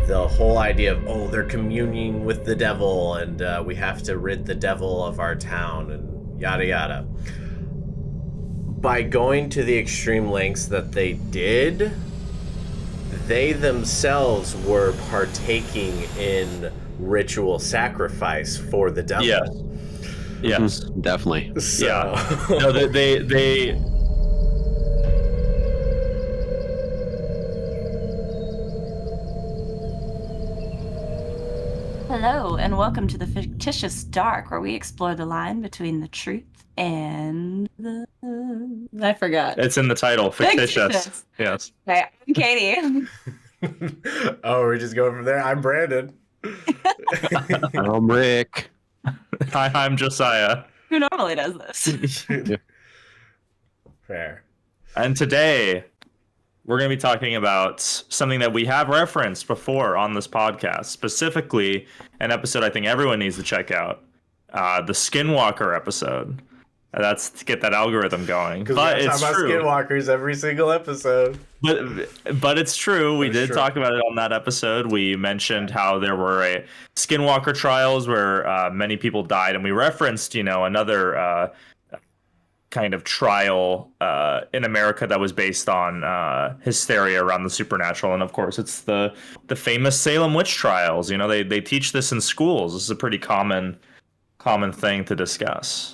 the whole idea of, oh, they're communing with the devil, and we have to rid the devil of our town, and yada yada. By going to the extreme lengths that they did, they themselves were partaking in ritual sacrifice for the devil. Yes. Yes, definitely. So. Yeah. No, they Hello, and welcome to the Fictitious Dark, where we explore the line between the truth and the... I forgot. It's in the title, fictitious. Fictitious. Yes. Okay, I'm Katie. Oh, we're just going from there. I'm Brandon. I'm Rick. Hi, I'm Josiah. Who normally does this? Fair. And today, we're going to be talking about something that we have referenced before on this podcast, specifically an episode I think everyone needs to check out, the Skinwalker episode. That's to get that algorithm going. But it's true. Skinwalkers every single episode. But it's true. We did talk about it on that episode. We mentioned how there were Skinwalker trials where many people died, and we referenced, another kind of trial in America that was based on hysteria around the supernatural. And of course, it's the famous Salem witch trials. They teach this in schools. This is a pretty common thing to discuss.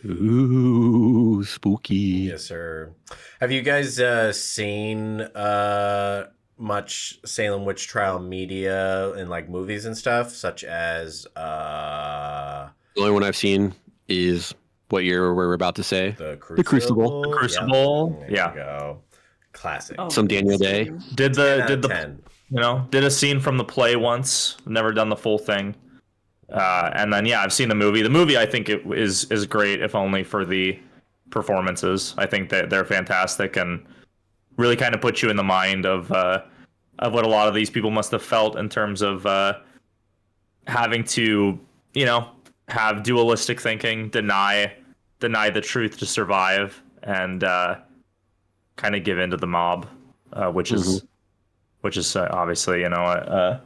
Ooh, spooky. Yes, sir. Have you guys seen much Salem witch trial media in like movies and stuff, such as the only one I've seen is what we're about to say. The Crucible. The Crucible. Yep. There you go. Classic. Oh, some Daniel Day. Did a scene from the play once. Never done the full thing. And then I've seen the movie. The movie I think it is great, if only for the performances. I think that they're fantastic and really kind of put you in the mind of what a lot of these people must have felt in terms of having to, have dualistic thinking, deny the truth to survive, and kind of give in to the mob, which is obviously a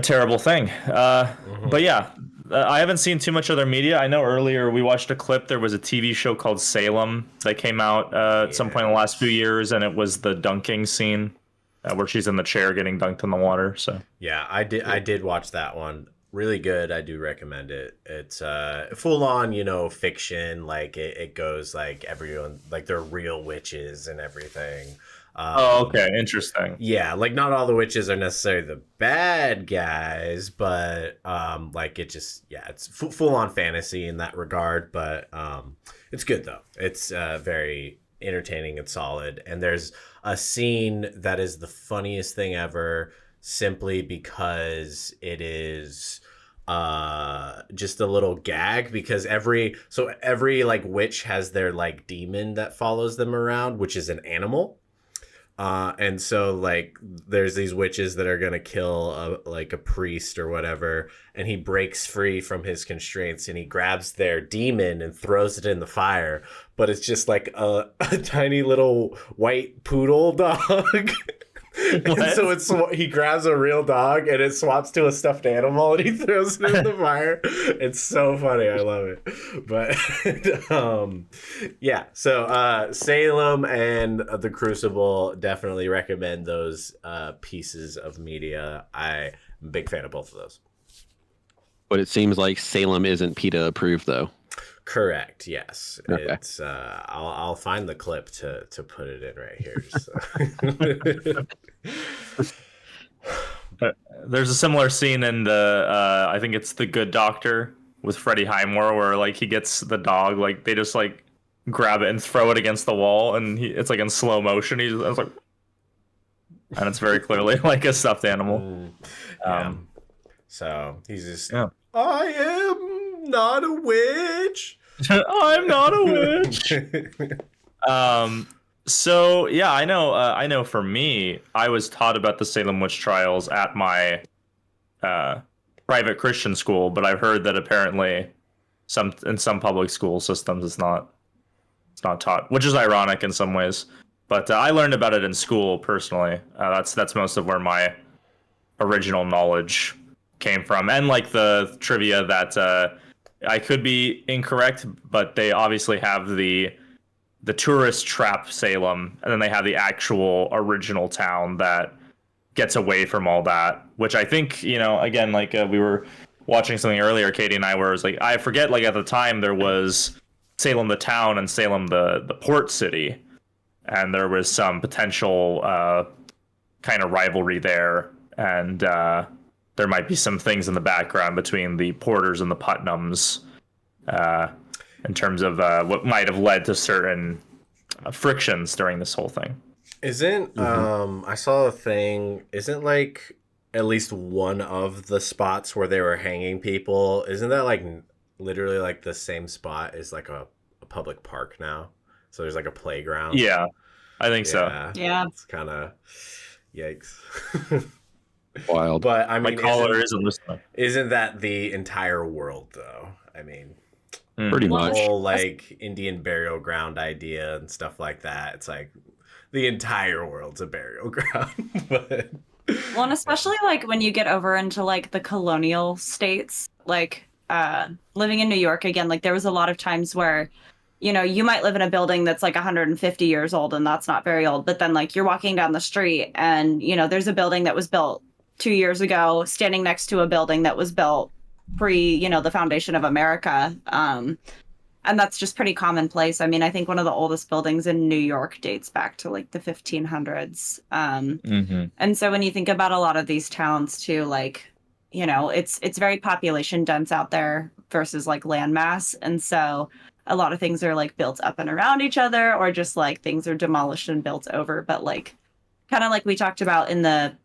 terrible thing. But yeah, I haven't seen too much other media. I know earlier we watched a clip. There was a TV show called Salem that came out at some point in the last few years, and it was the dunking scene where she's in the chair getting dunked in the water. So yeah, I did watch that one. Really good. I do recommend it. It's full on, fiction. Like it goes like everyone, like they're real witches and everything. Okay, interesting. Yeah, like not all the witches are necessarily the bad guys, but like it just it's full on fantasy in that regard. But it's good though. It's very entertaining and solid. And there's a scene that is the funniest thing ever, simply because it is just a little gag, because every like witch has their like demon that follows them around, which is an animal. And so like there's these witches that are gonna kill a priest or whatever, and he breaks free from his constraints and he grabs their demon and throws it in the fire, but it's just like a tiny little white poodle dog. And so he grabs a real dog and it swaps to a stuffed animal and he throws it in the fire. It's so funny. I love it. But so Salem and the Crucible, definitely recommend those pieces of media. I'm a big fan of both of those. But it seems like Salem isn't PETA approved though. Correct. Yes. Okay. It's I'll find the clip to put it in right here. So. There's a similar scene in the I think it's The Good Doctor with Freddie Highmore, where like he gets the dog, like they just like grab it and throw it against the wall, and it's like in slow motion. And it's very clearly like a stuffed animal. So he's just I am not a witch. I'm not a witch. So yeah, I know for me, I was taught about the Salem witch trials at my private Christian school, but I've heard that apparently in some public school systems it's not taught, which is ironic in some ways. But I learned about it in school personally. That's most of where my original knowledge came from, and like the trivia that I could be incorrect, but they obviously have the tourist trap Salem, and then they have the actual original town that gets away from all that. Which I think, again, like we were watching something earlier, Katie and I, where it was like, I forget, like at the time there was Salem the town and Salem the port city, and there was some potential kind of rivalry there, and there might be some things in the background between the Porters and the Putnams in terms of what might have led to certain frictions during this whole thing. Isn't I saw a thing, isn't like at least one of the spots where they were hanging people, isn't that like literally like the same spot as like a public park now? So there's like a playground. Yeah, I think so. Yeah. It's kind of yikes. Wild. But I My mean, caller isn't listening. isn't that the entire world though? I mean, Pretty the much. whole like Indian burial ground idea and stuff like that. It's like the entire world's a burial ground. But Well, and especially like when you get over into like the colonial states, like living in New York again, like there was a lot of times where, you might live in a building that's like 150 years old and that's not very old, but then like you're walking down the street and, there's a building that was built 2 years ago standing next to a building that was built pre, the foundation of America. And that's just pretty commonplace. I mean, I think one of the oldest buildings in New York dates back to like the 1500s. And so when you think about a lot of these towns too, like, it's very population dense out there versus like landmass. And so a lot of things are like built up and around each other, or just like things are demolished and built over. But like, kind of like we talked about in the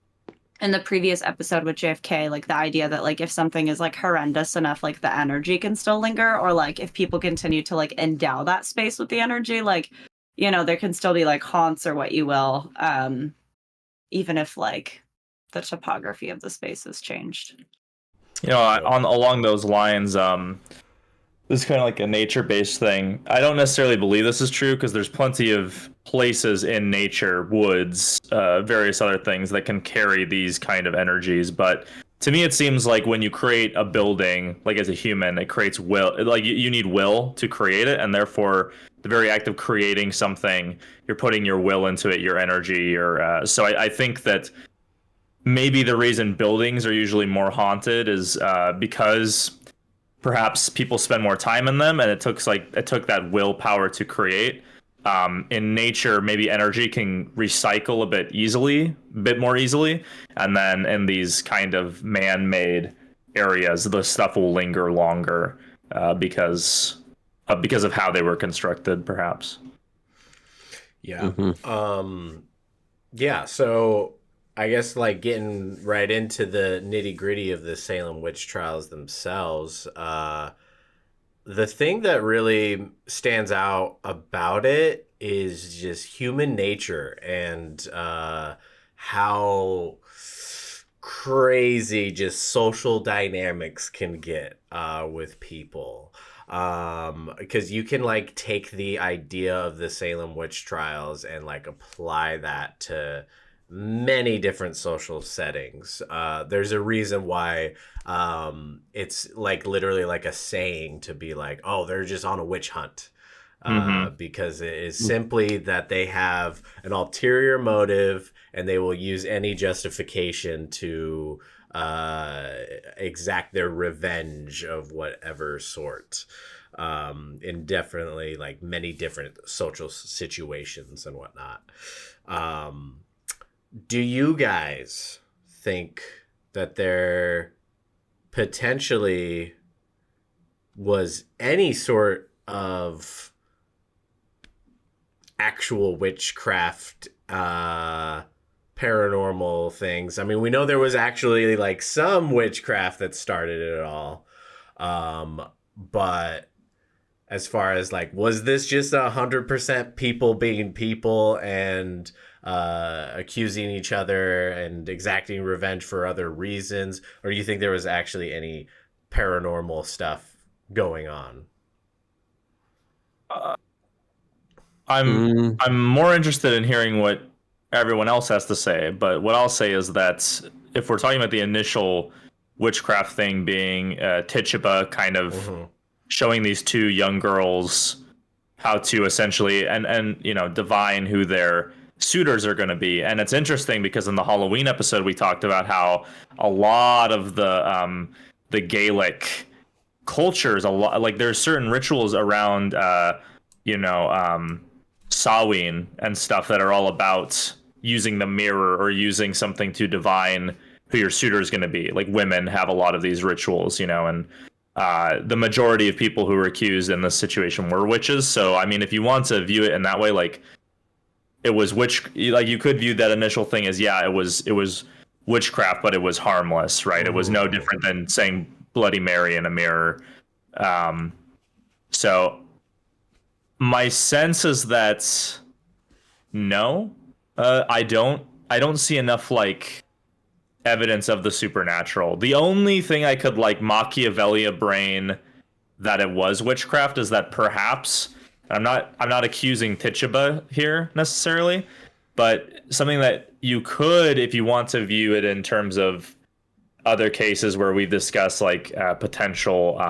previous episode with JFK, like the idea that like if something is like horrendous enough, like the energy can still linger, or like if people continue to like endow that space with the energy, like, there can still be like haunts or what you will, even if like the topography of the space has changed. Along those lines, this is kind of like a nature-based thing. I don't necessarily believe this is true because there's plenty of places in nature, woods, various other things that can carry these kind of energies. But to me, it seems like when you create a building, like as a human, it creates will. Like you need will to create it, and therefore, the very act of creating something, you're putting your will into it, your energy. So I think that maybe the reason buildings are usually more haunted is because perhaps people spend more time in them, and it took that willpower to create. In nature, maybe energy can recycle a bit more easily, and then in these kind of man-made areas, the stuff will linger longer because of how they were constructed, perhaps. yeah. Yeah, so I guess like getting right into the nitty-gritty of the Salem witch trials themselves, the thing that really stands out about it is just human nature and how crazy just social dynamics can get with people. Because you can like take the idea of the Salem witch trials and like apply that to many different social settings. There's a reason why it's like literally like a saying to be like, oh, they're just on a witch hunt. Because it is simply that they have an ulterior motive and they will use any justification to exact their revenge of whatever sort, in definitely like many different social situations and whatnot. Do you guys think that there potentially was any sort of actual witchcraft, paranormal things? I mean, we know there was actually like some witchcraft that started it all. But as far as like, was this just 100% people being people and accusing each other and exacting revenge for other reasons, or do you think there was actually any paranormal stuff going on? I'm more interested in hearing what everyone else has to say, but what I'll say is that if we're talking about the initial witchcraft thing being Tituba kind of showing these two young girls how to essentially and divine who their suitors are going to be. And it's interesting because in the Halloween episode we talked about how a lot of the Gaelic cultures, a lot, like there's certain rituals around Samhain and stuff that are all about using the mirror or using something to divine who your suitor is going to be. Like women have a lot of these rituals, and the majority of people who were accused in this situation were witches. So, I mean, if you want to view it in that way, like it was you could view that initial thing as, it was witchcraft, but it was harmless, right? It was no different than saying Bloody Mary in a mirror. So my sense is that no, I don't see enough like evidence of the supernatural. The only thing I could like Machiavelli brain that it was witchcraft is that perhaps I'm not accusing Tituba here necessarily, but something that you could, if you want to view it in terms of other cases where we discuss like potential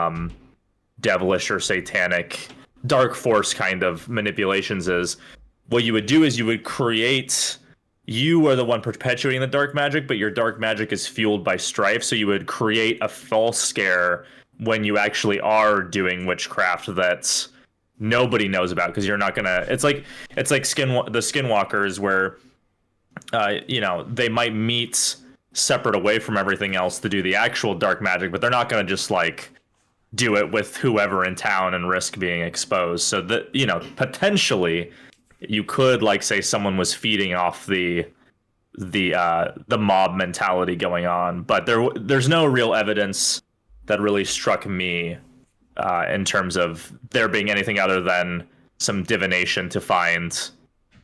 devilish or satanic dark force kind of manipulations, is what you would do is you would create, you are the one perpetuating the dark magic, but your dark magic is fueled by strife. So you would create a false scare when you actually are doing witchcraft that's nobody knows about, because you're not gonna. It's like the skinwalkers where, they might meet separate away from everything else to do the actual dark magic, but they're not gonna just like do it with whoever in town and risk being exposed. So that potentially you could like say someone was feeding off the mob mentality going on, but there's no real evidence that really struck me in terms of there being anything other than some divination to find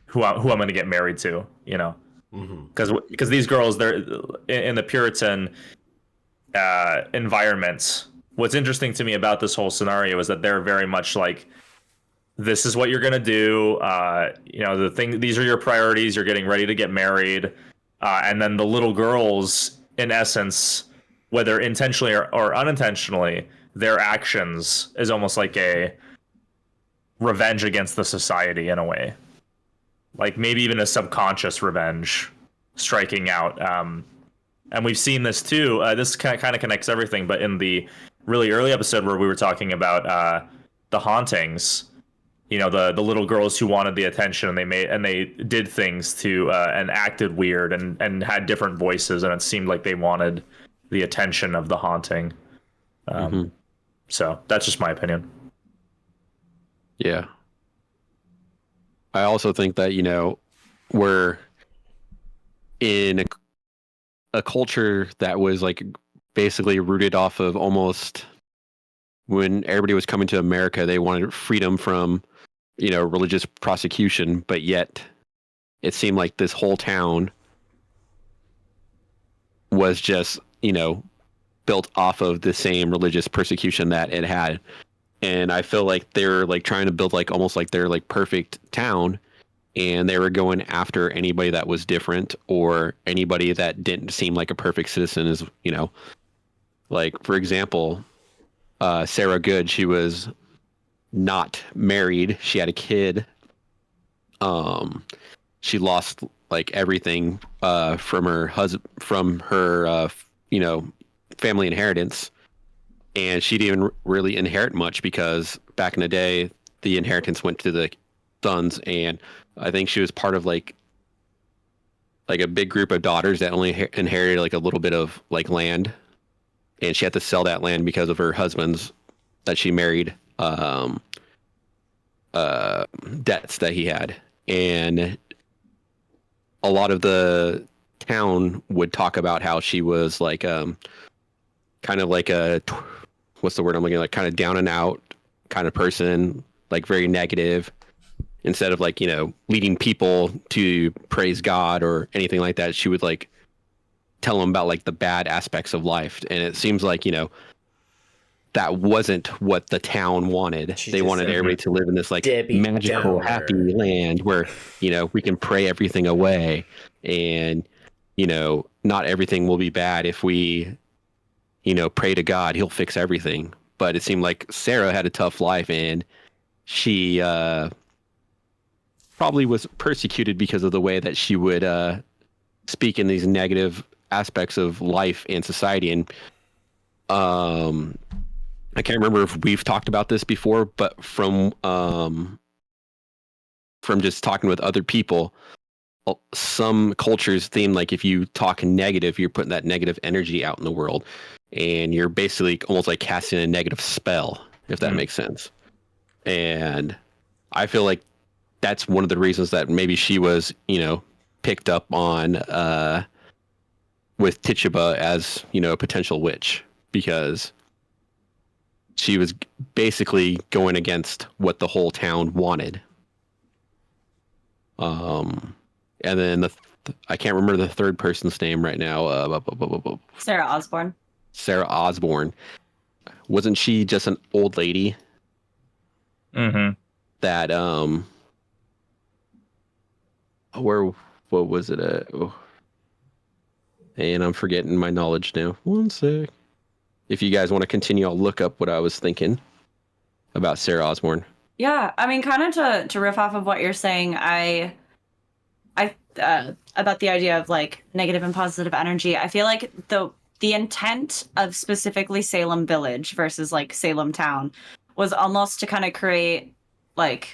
who I'm going to get married to, because these girls, they're in the Puritan environments. What's interesting to me about this whole scenario is that they're very much like, this is what you're going to do. These are your priorities. You're getting ready to get married. And then the little girls, in essence, whether intentionally or unintentionally, their actions is almost like a revenge against the society in a way. Like maybe even a subconscious revenge striking out. And we've seen this too. This kind of connects everything, but in the really early episode where we were talking about the hauntings, the little girls who wanted the attention, and they did things to and acted weird and had different voices, and it seemed like they wanted the attention of the haunting. So that's just my opinion. Yeah. I also think that, we're in a culture that was like basically rooted off of almost, when everybody was coming to America, they wanted freedom from, religious prosecution, but yet it seemed like this whole town was just, built off of the same religious persecution that it had. And I feel like they're like trying to build like almost like their like perfect town, and they were going after anybody that was different or anybody that didn't seem like a perfect citizen. Is like, for example, Sarah Good, she was not married, she had a kid, she lost like everything from her husband, from her family inheritance, and she didn't even really inherit much, because back in the day the inheritance went to the sons, and I think she was part of like a big group of daughters that only inherited like a little bit of like land, and she had to sell that land because of her husband's that she married debts that he had. And a lot of the town would talk about how she was like kind of like a, what's the word I'm looking, like kind of down and out kind of person, like very negative, instead of like leading people to praise God or anything like that. She would like tell them about like the bad aspects of life. And it seems like that wasn't what the town wanted. They wanted everybody to live in this like Debbie magical, Downer. happy land where, we can pray everything away, and, not everything will be bad if we, pray to God, he'll fix everything. But it seemed like Sarah had a tough life, and she probably was persecuted because of the way that she would speak in these negative aspects of life and society. And I can't remember if we've talked about this before, but from just talking with other people, some cultures theme like if you talk negative, you're putting that negative energy out in the world, and you're basically almost like casting a negative spell, if that makes sense. And I feel like that's one of the reasons that maybe she was, picked up on with Tituba as, a potential witch, because she was basically going against what the whole town wanted. And then I can't remember the third person's name right now. Sarah Osborne. Sarah Osborne. Wasn't she just an old lady? Mm-hmm. That what was it? Oh. And I'm forgetting my knowledge now. One sec. If you guys want to continue, I'll look up what I was thinking about Sarah Osborne. Yeah, I mean, kind of to riff off of what you're saying, I about the idea of like negative and positive energy. I feel like the intent of specifically Salem Village versus like Salem Town was almost to kind of create like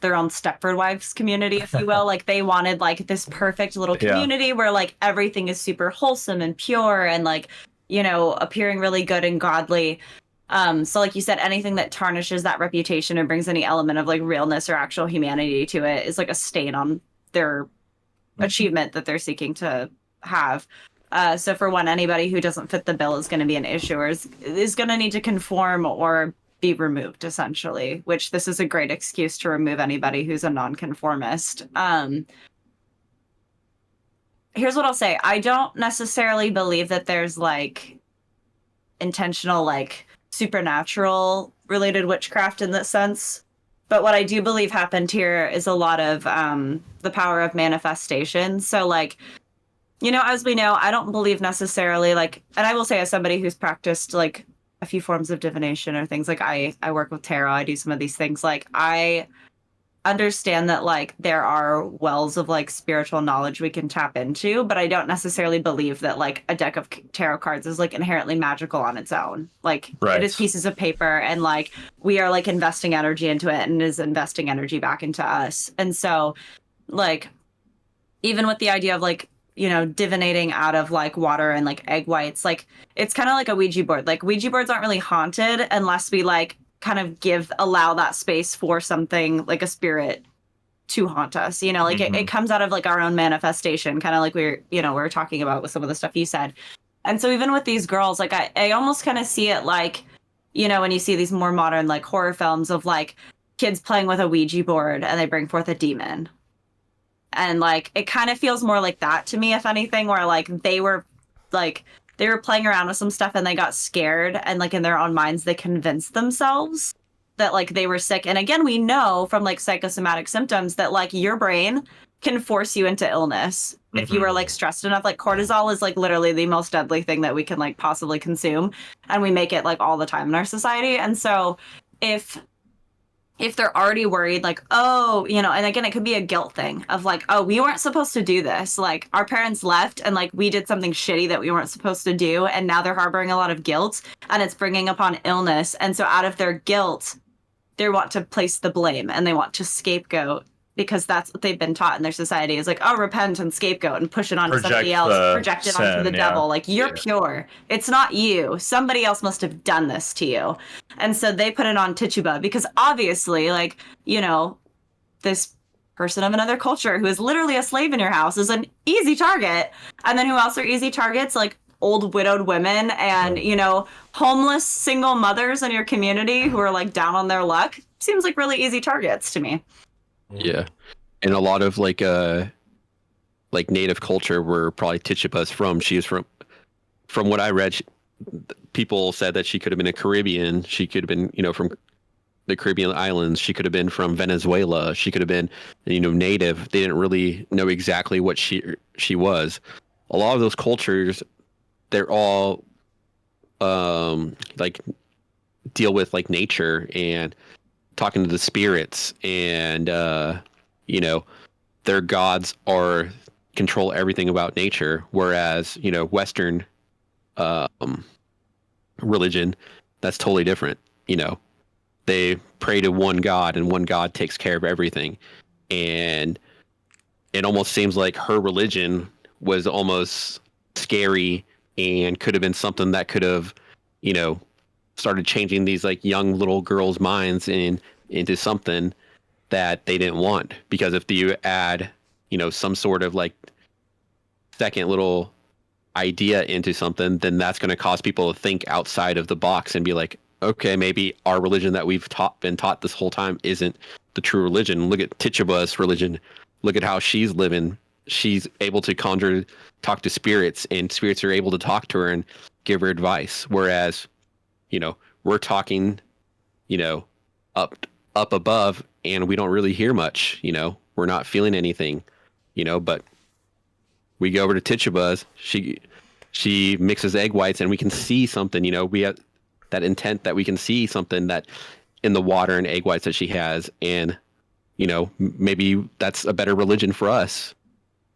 their own Stepford Wives community, if you will. Like they wanted like this perfect little community where like everything is super wholesome and pure and like, appearing really good and godly. So like you said, anything that tarnishes that reputation or brings any element of like realness or actual humanity to it is like a stain on their achievement that they're seeking to have. So for one, anybody who doesn't fit the bill is going to be an issue or is going to need to conform or be removed, essentially, which this is a great excuse to remove anybody who's a nonconformist. Here's what I'll say. I don't necessarily believe that there's like intentional, like supernatural related witchcraft in that sense. But what I do believe happened here is a lot of the power of manifestation. So like, as we know, I don't believe necessarily like, and I will say as somebody who's practiced like a few forms of divination or things like I work with tarot, I do some of these things. Like I understand that like there are wells of like spiritual knowledge we can tap into, but I don't necessarily believe that like a deck of tarot cards is like inherently magical on its own. Like it is pieces of paper and like we are like investing energy into it and is investing energy back into us. And so like even with the idea of like, divinating out of like water and like egg whites, like it's kind of like a Ouija board. Like Ouija boards aren't really haunted unless we like kind of allow that space for something like a spirit to haunt us, like it comes out of like our own manifestation, kind of like we were talking about with some of the stuff you said. And so even with these girls, like I almost kind of see it like, when you see these more modern like horror films of like kids playing with a Ouija board and they bring forth a demon. And like it kind of feels more like that to me, if anything, where like they were playing around with some stuff and they got scared and like in their own minds they convinced themselves that like they were sick. And again, we know from like psychosomatic symptoms that like your brain can force you into illness if you are like stressed enough. Like cortisol is like literally the most deadly thing that we can like possibly consume, and we make it like all the time in our society. And so if they're already worried, like, oh, and again, it could be a guilt thing of like, oh, we weren't supposed to do this. Like our parents left and like we did something shitty that we weren't supposed to do. And now they're harboring a lot of guilt and it's bringing upon illness. And so out of their guilt, they want to place the blame and they want to scapegoat, because that's what they've been taught in their society is like, oh, repent and scapegoat and push it onto somebody else, project it onto the devil. Like you're pure. It's not you. Somebody else must have done this to you. And so they put it on Tituba because obviously like, this person of another culture who is literally a slave in your house is an easy target. And then who else are easy targets? Like old widowed women and, homeless single mothers in your community who are like down on their luck. Seems like really easy targets to me. Yeah, and a lot of like native culture where probably Tituba's from. She is from what I read, people said that she could have been a Caribbean. She could have been, from the Caribbean islands. She could have been from Venezuela. She could have been, native. They didn't really know exactly what she was. A lot of those cultures, they're all like deal with like nature and talking to the spirits, and their gods control everything about nature, whereas Western religion, that's totally different. They pray to one god, and one god takes care of everything. And it almost seems like her religion was almost scary and could have been something that could have started changing these like young little girls' minds into something that they didn't want. Because if you add some sort of like second little idea into something, then that's going to cause people to think outside of the box and be like, okay, maybe our religion that we've been taught this whole time isn't the true religion. Look at Tituba's religion. Look at how she's living. She's able to talk to spirits, and spirits are able to talk to her and give her advice. Whereas, we're talking, up above, and we don't really hear much. We're not feeling anything, but we go over to Tituba's. She mixes egg whites, and we can see something. We have that intent that we can see something that in the water and egg whites that she has, and maybe that's a better religion for us.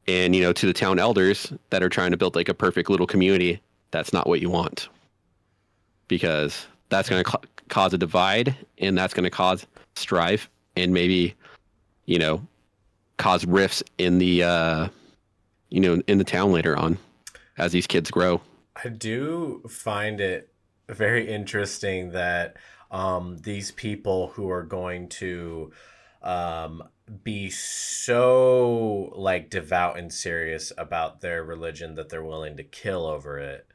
And to the town elders that are trying to build like a perfect little community, that's not what you want, because that's going to cause a divide, and that's going to cause strife, and maybe cause rifts in the in the town later on as these kids grow. I do find it very interesting that these people who are going to be so like devout and serious about their religion that they're willing to kill over it.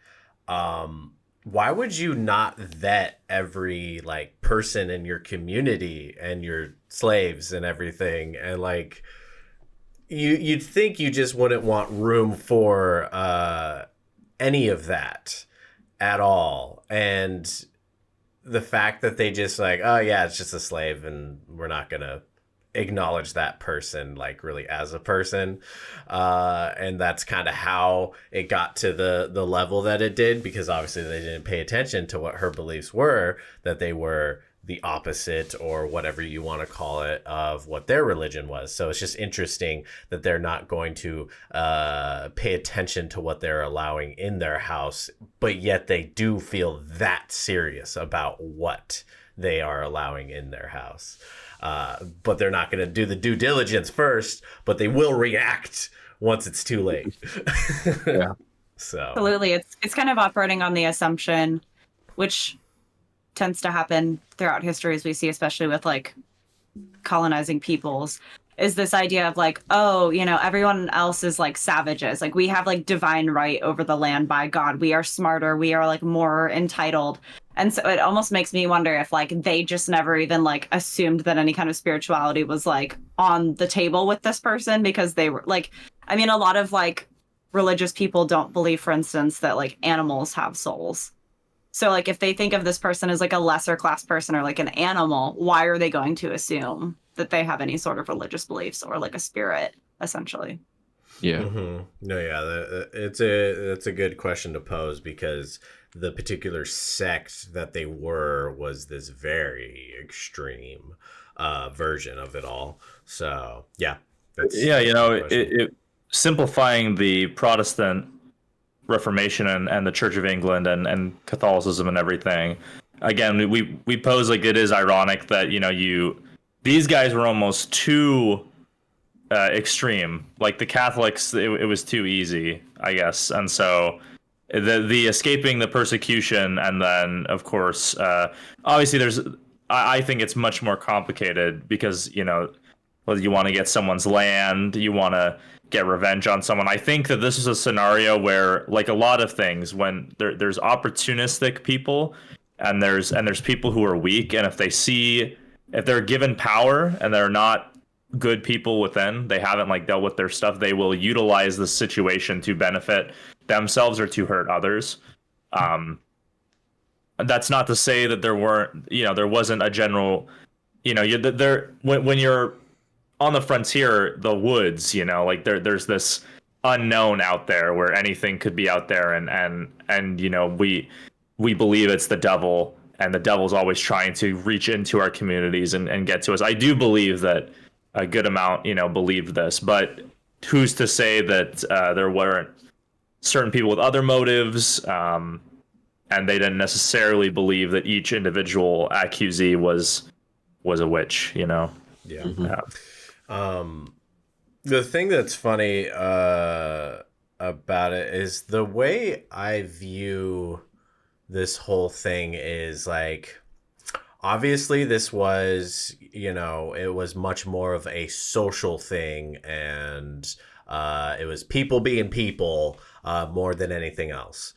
Why would you not vet every like person in your community and your slaves and everything? And like you'd think you just wouldn't want room for any of that at all. And the fact that they just like, oh yeah, it's just a slave, and we're not gonna acknowledge that person like really as a person, and that's kind of how it got to the level that it did, because obviously they didn't pay attention to what her beliefs were, that they were the opposite, or whatever you want to call it, of what their religion was. So it's just interesting that they're not going to pay attention to what they're allowing in their house, but yet they do feel that serious about what they are allowing in their house. But they're not going to do the due diligence first, but they will react once it's too late. Yeah. So Absolutely. It's kind of operating on the assumption, which tends to happen throughout history, as we see, especially with like colonizing peoples, is this idea of like, oh, everyone else is like savages. Like we have like divine right over the land by God. We are smarter. We are like more entitled. And so it almost makes me wonder if like they just never even like assumed that any kind of spirituality was like on the table with this person, because they were like, I mean, a lot of like religious people don't believe, for instance, that like animals have souls. So like if they think of this person as like a lesser class person or like an animal, why are they going to assume that they have any sort of religious beliefs or like a spirit, essentially? Yeah. Mm-hmm. No, yeah, it's a good question to pose, because the particular sect that they was this very extreme version of it all. So yeah, it simplifying the Protestant Reformation and the Church of England and Catholicism and everything. Again, we pose like it is ironic that these guys were almost too extreme. Like the Catholics, it was too easy, I guess, and so the escaping the persecution, and then of course, obviously I think it's much more complicated, because whether you want to get someone's land, you want to get revenge on someone. I think that this is a scenario where, like a lot of things, when there's opportunistic people and there's people who are weak, and if they're given power and they're not good people within, they haven't like dealt with their stuff, they will utilize the situation to benefit themselves or to hurt others. that's not to say that there weren't, there wasn't a general, there when you're on the frontier, the woods, like there's this unknown out there where anything could be out there, and we believe it's the devil, and the devil's always trying to reach into our communities and get to us. I do believe that a good amount, believed this, but who's to say that there weren't certain people with other motives, and they didn't necessarily believe that each individual accusee was a witch, Yeah. The thing that's funny about it is the way I view this whole thing is like, obviously this was, it was much more of a social thing, and it was people being people more than anything else.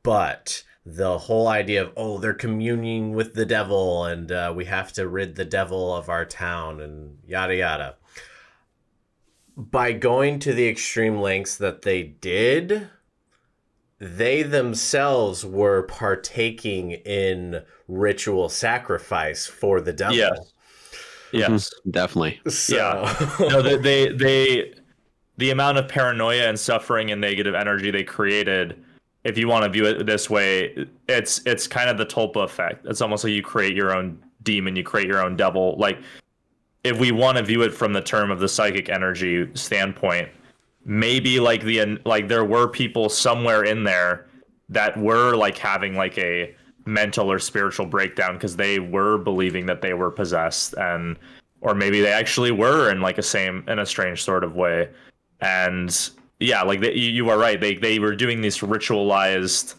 But the whole idea of, oh, they're communing with the devil, and we have to rid the devil of our town, and yada yada. By going to the extreme lengths that they did, they themselves were partaking in ritual sacrifice for the devil. Yes, definitely. So... Yeah. No, the amount of paranoia and suffering and negative energy they created, if you want to view it this way, it's kind of the Tulpa effect. It's almost like you create your own demon, you create your own devil. Like, if we want to view it from the term of the psychic energy standpoint, maybe like there were people somewhere in there that were like having like a mental or spiritual breakdown because they were believing that they were possessed, or maybe they actually were in like in a strange sort of way. And yeah, like you are right. They were doing this ritualized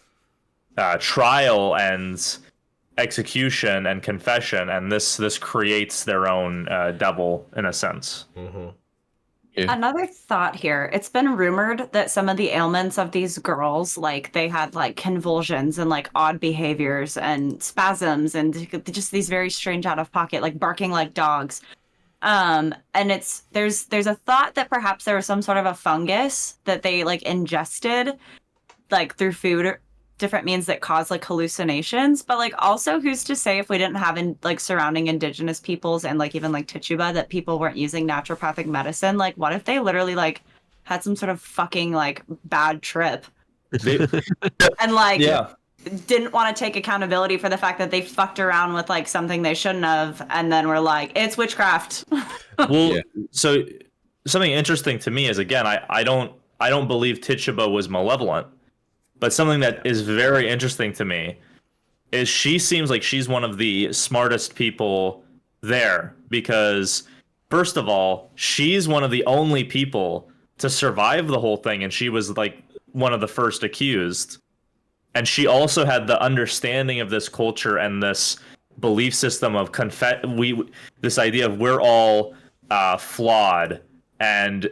trial and execution and confession, and this creates their own devil in a sense. Mm-hmm. Yeah. Another thought here. It's been rumored that some of the ailments of these girls, like they had like convulsions and like odd behaviors and spasms and just these very strange out of pocket, like barking like dogs. And there's a thought that perhaps there was some sort of a fungus that they like ingested like through food or different means that cause like hallucinations. But like also, who's to say if we didn't have like surrounding indigenous peoples and like even like Tituba that people weren't using naturopathic medicine? Like what if they literally like had some sort of fucking like bad trip and like didn't want to take accountability for the fact that they fucked around with like something they shouldn't have, and then we're like, it's witchcraft. Well, so something interesting to me is, again, I don't believe Tituba was malevolent, but something that is very interesting to me is she seems like she's one of the smartest people there, because first of all, she's one of the only people to survive the whole thing, and she was like one of the first accused. And she also had the understanding of this culture and this belief system of this idea of we're all flawed and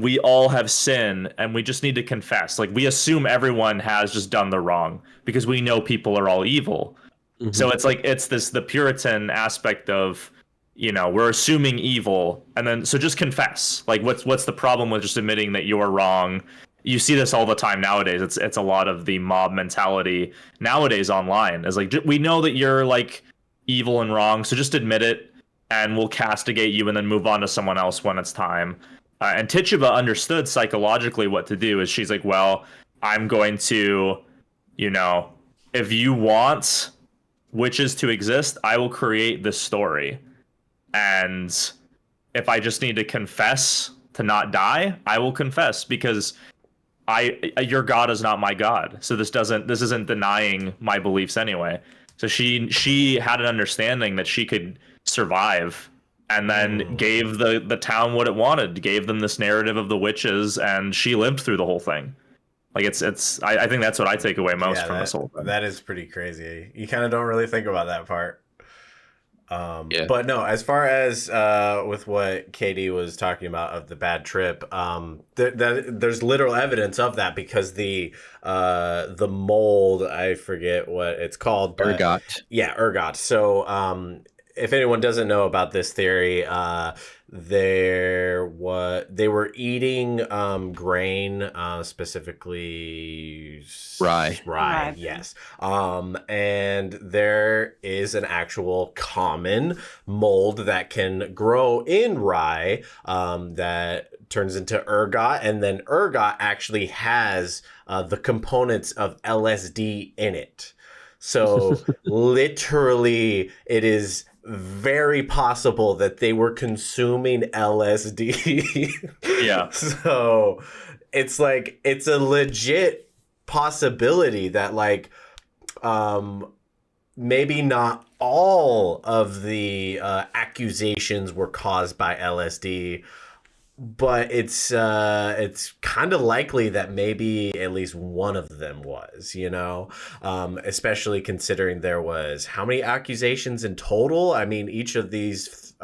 we all have sin and we just need to confess. Like, we assume everyone has just done the wrong because we know people are all evil. Mm-hmm. So it's like the Puritan aspect of, we're assuming evil, and then so just confess. Like, what's the problem with just admitting that you're wrong? You see this all the time nowadays. It's a lot of the mob mentality nowadays online. It's like, we know that you're like evil and wrong, so just admit it, and we'll castigate you, and then move on to someone else when it's time. And Tituba understood psychologically what to do. Is she's like, well, I'm going to, if you want witches to exist, I will create this story, and if I just need to confess to not die, I will confess, because your God is not my God. So this isn't denying my beliefs anyway. So she had an understanding that she could survive, and then gave the town what it wanted, gave them this narrative of the witches, and she lived through the whole thing. Like, I think that's what I take away most from this whole thing. That is pretty crazy. You kind of don't really think about that part. But no, as far as with what Katie was talking about of the bad trip, there's literal evidence of that, because the mold, I forget what it's called, but ergot. Yeah, ergot. So if anyone doesn't know about this theory, they were eating grain, specifically Rye. Rye. yes. And there is an actual common mold that can grow in rye, that turns into ergot, and then ergot actually has the components of LSD in it. So literally, it is very possible that they were consuming LSD. Yeah. So it's like, it's a legit possibility that like, maybe not all of the accusations were caused by LSD, but it's kind of likely that maybe at least one of them was, especially considering there was how many accusations in total. I mean, each of these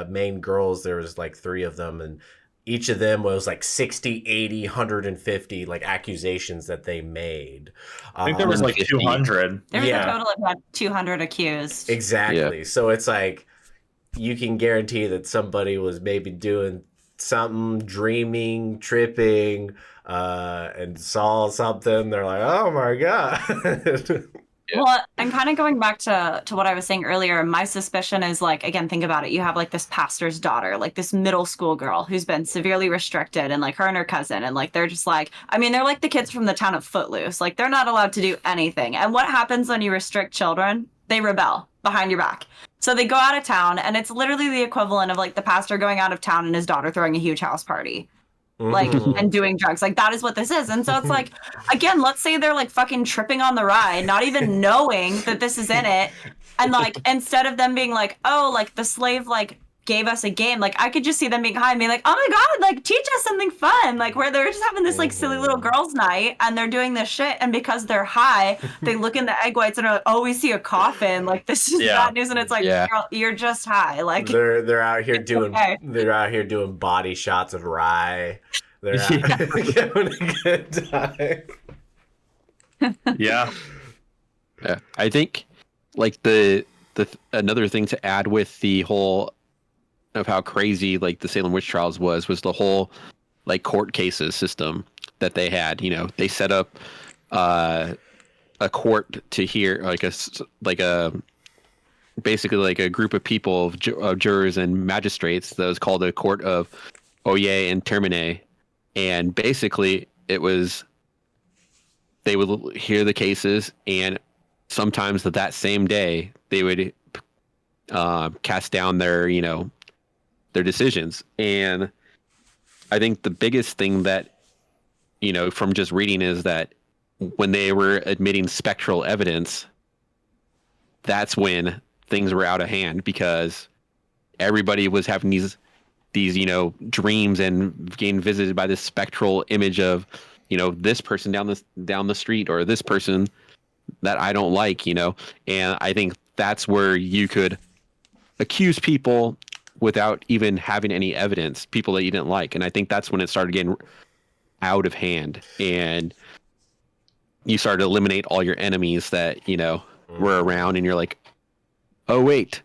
main girls, there was like 3 of them, and each of them was like 60, 80, 150 like accusations that they made. I think there was like 200. There was a total of about 200 accused. Exactly. Yeah. So it's like, you can guarantee that somebody was maybe doing something, dreaming, tripping, and saw something. They're like, oh my God. Yeah. Well, and kind of going back to what I was saying earlier, my suspicion is like, again, think about it. You have like this pastor's daughter, like this middle school girl who's been severely restricted, and like her and her cousin, and like they're just like, I mean, they're like the kids from the town of Footloose. Like they're not allowed to do anything. And what happens when you restrict children? They rebel behind your back. So they go out of town, and it's literally the equivalent of like the pastor going out of town and his daughter throwing a huge house party. Like, and doing drugs. Like, that is what this is. And so it's like, again, let's say they're like fucking tripping on the ride, not even knowing that this is in it. And like, instead of them being like, oh, like the slave like gave us a game, like I could just see them being high and being like, oh my God, like teach us something fun. Like where they're just having this like silly little girls' night, and they're doing this shit, and because they're high, they look in the egg whites and are like, oh, we see a coffin. Like this is bad news. And it's like, girl, you're just high. Like they're out here doing okay. They're out here doing body shots of rye. They're out having a good time. Yeah. Yeah. I think like the another thing to add with the whole of how crazy like the Salem witch trials was the whole like court cases system that they had. They set up a court to hear basically like a group of people of jurors and magistrates that was called a court of Oye and Termine. And basically it was, they would hear the cases, and sometimes that same day they would cast down their decisions. And I think the biggest thing that, from just reading is that when they were admitting spectral evidence, that's when things were out of hand, because everybody was having these dreams and getting visited by this spectral image of, this person down the street, or this person that I don't like, and I think that's where you could accuse people without even having any evidence, people that you didn't like. And I think that's when it started getting out of hand, and you started to eliminate all your enemies that, were around, and you're like, oh wait,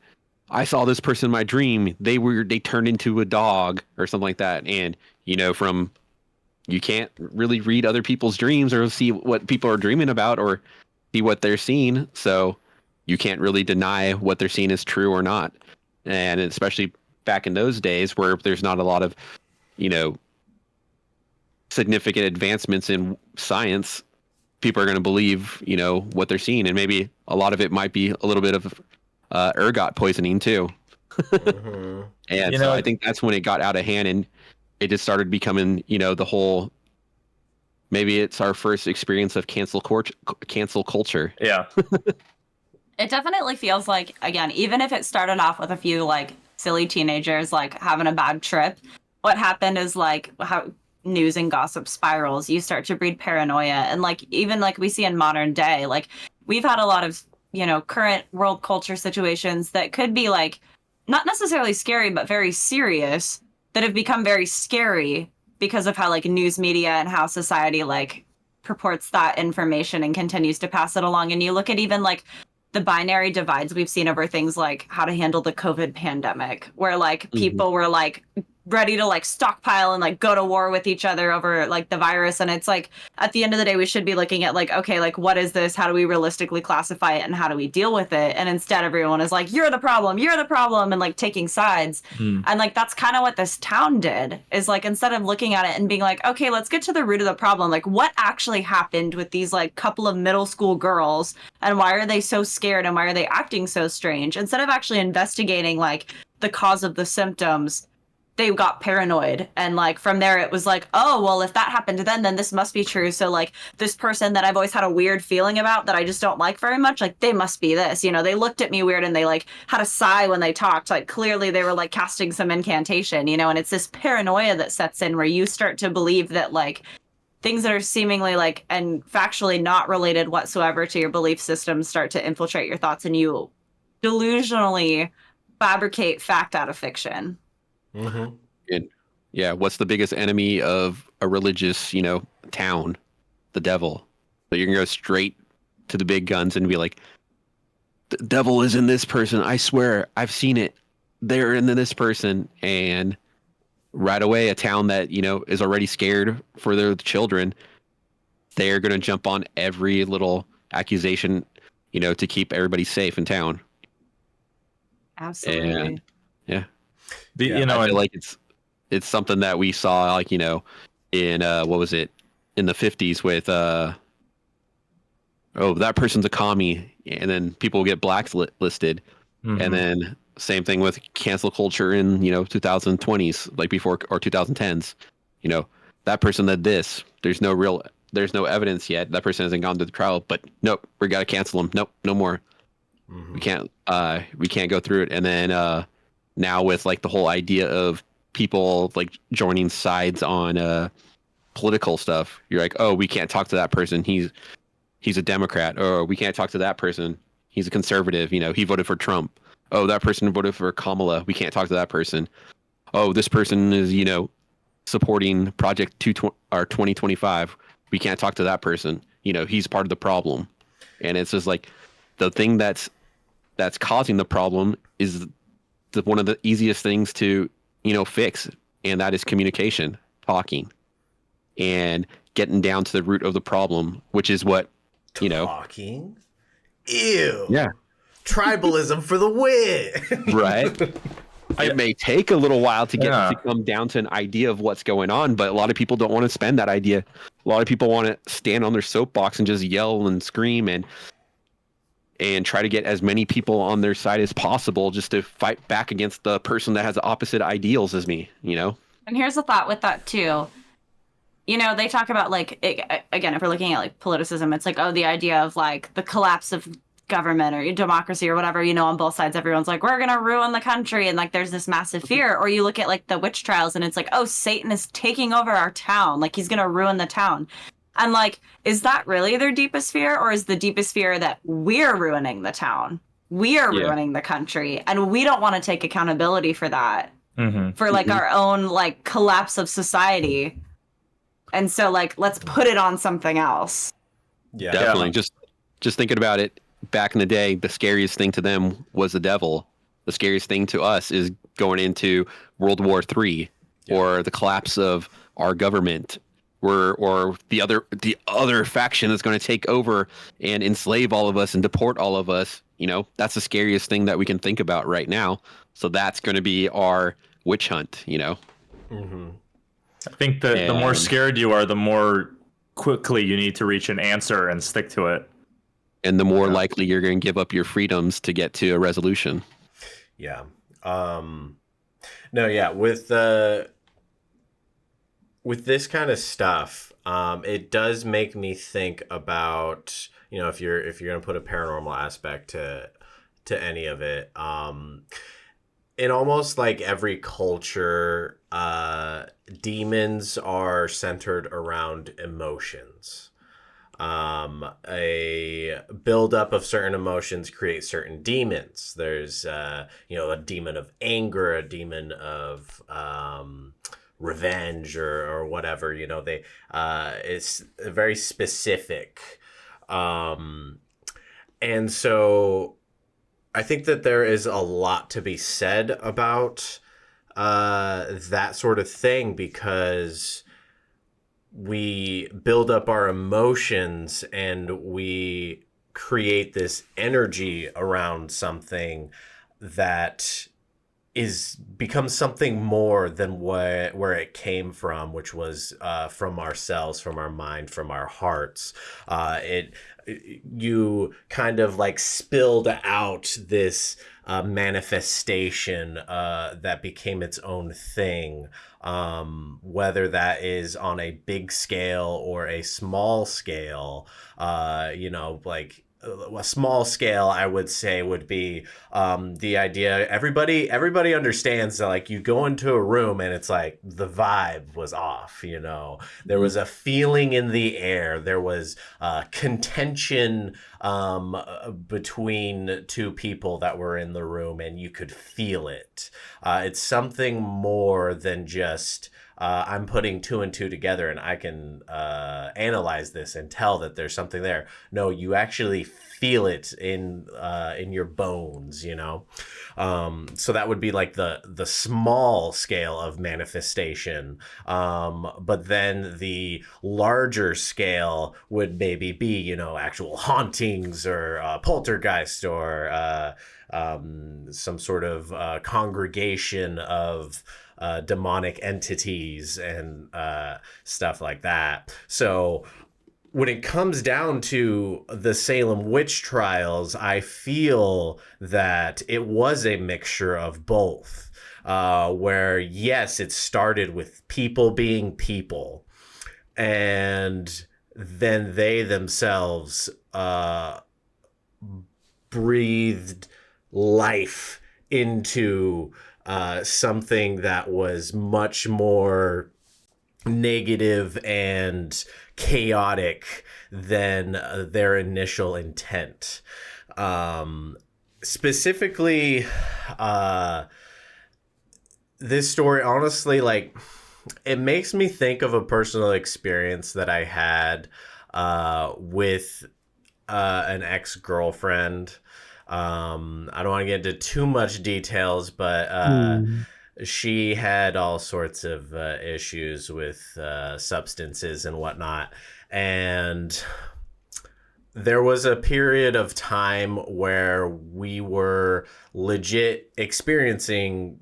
I saw this person in my dream. They turned into a dog or something like that. And, you can't really read other people's dreams or see what people are dreaming about or see what they're seeing. So you can't really deny what they're seeing is true or not. And especially back in those days where there's not a lot of, significant advancements in science, people are going to believe, what they're seeing. And maybe a lot of it might be a little bit of ergot poisoning too. And so I think that's when it got out of hand, and it just started becoming, the whole, maybe it's our first experience of cancel culture. Yeah. It definitely feels like, again, even if it started off with a few like silly teenagers like having a bad trip, what happened is like how news and gossip spirals. You start to breed paranoia, and like even like we see in modern day, like we've had a lot of current world culture situations that could be like not necessarily scary, but very serious, that have become very scary because of how like news media and how society like purports that information and continues to pass it along. And you look at even like the binary divides we've seen over things like how to handle the COVID pandemic, where like people were like ready to like stockpile and like go to war with each other over like the virus. And it's like at the end of the day, we should be looking at like, okay, like what is this? How do we realistically classify it and how do we deal with it? And instead everyone is like, you're the problem, and like taking sides. And like that's kind of what this town did, is like instead of looking at it and being like, okay, let's get to the root of the problem, like what actually happened with these like couple of middle school girls and why are they so scared and why are they acting so strange, instead of actually investigating like the cause of the symptoms, they got paranoid. And like from there it was like, oh well, if that happened to them, then this must be true. So like this person that I've always had a weird feeling about that I just don't like very much, like they must be this, you know, they looked at me weird and they like had a sigh when they talked, like clearly they were like casting some incantation, you know. And it's this paranoia that sets in where you start to believe that like things that are seemingly like and factually not related whatsoever to your belief system start to infiltrate your thoughts, and you delusionally fabricate fact out of fiction. Mm-hmm. And yeah, what's the biggest enemy of a religious, you know, town? The devil. So you're gonna go straight to the big guns and be like, the devil is in this person. I swear, I've seen it. They're in this person. And right away, a town that, you know, is already scared for their children, they're gonna jump on every little accusation, you know, to keep everybody safe in town. Absolutely. And yeah. You know, I feel like it's something that we saw, like, you know, in what was it, in the 50s with oh, that person's a commie, and then people get blacklisted. And then same thing with cancel culture in, you know, 2020s, like before, or 2010s, you know, that person did this, there's no evidence yet, that person hasn't gone to the trial, but nope, we gotta cancel him, nope, no more. We can't go through it. And then now with like the whole idea of people like joining sides on political stuff, you're like, oh, we can't talk to that person, he's a Democrat, or we can't talk to that person, he's a conservative, you know, he voted for Trump. Oh, that person voted for Kamala, we can't talk to that person. Oh, this person is, you know, supporting Project 2025, we can't talk to that person, you know, he's part of the problem. And it's just like the thing that's causing the problem is one of the easiest things to, you know, fix, and that is communication, talking, and getting down to the root of the problem, which is what, you know, talking. Ew. Yeah. Tribalism for the win. Right. It may take a little while to get to come down to an idea of what's going on, but a lot of people don't want to spend that idea. A lot of people want to stand on their soapbox and just yell and scream and try to get as many people on their side as possible just to fight back against the person that has the opposite ideals as me, you know? And here's the thought with that too. You know, they talk about like, again, if we're looking at like politicism, it's like, oh, the idea of like the collapse of government or democracy or whatever, you know, on both sides, everyone's like, we're going to ruin the country. And like, there's this massive fear. Or you look at like the witch trials and it's like, oh, Satan is taking over our town. Like he's going to ruin the town. And like, is that really their deepest fear? Or is the deepest fear that we're ruining the town? We are ruining the country. And we don't want to take accountability for that, for like our own like collapse of society. And so like, let's put it on something else. Yeah, definitely. Just thinking about it, back in the day, the scariest thing to them was the devil. The scariest thing to us is going into World War III or the collapse of our government, or the other faction that's going to take over and enslave all of us and deport all of us. You know, that's the scariest thing that we can think about right now. So that's going to be our witch hunt, you know? I think that the more scared you are, the more quickly you need to reach an answer and stick to it. And the more likely you're going to give up your freedoms to get to a resolution. Yeah. No, yeah. With this kind of stuff, it does make me think about, you know, if you're going to put a paranormal aspect to any of it, in almost like every culture, demons are centered around emotions. A buildup of certain emotions creates certain demons. There's, you know, a demon of anger, a demon of revenge, or whatever. You know, it's very specific. And so I think that there is a lot to be said about that sort of thing, because we build up our emotions and we create this energy around something that is becomes something more than where it came from, which was from ourselves, from our mind, from our hearts. It You kind of like spilled out this manifestation that became its own thing, whether that is on a big scale or a small scale. Like a small scale, I would say, would be the idea. Everybody understands that, like, you go into a room and it's like the vibe was off. There was a feeling in the air. There was contention between two people that were in the room, and you could feel it. It's something more than just I'm putting two and two together and I can analyze this and tell that there's something there. No, you actually feel it in your bones, so that would be like the small scale of manifestation. But then the larger scale would maybe be, actual hauntings or poltergeist or some sort of congregation of demonic entities and stuff like that. So when it comes down to the Salem witch trials, I feel that it was a mixture of both, where, yes, it started with people being people, and then they themselves breathed life into something that was much more negative and chaotic than their initial intent. Specifically, this story, honestly, like, it makes me think of a personal experience that I had with an ex-girlfriend. I don't want to get into too much details, but she had all sorts of issues with substances and whatnot. And there was a period of time where we were legit experiencing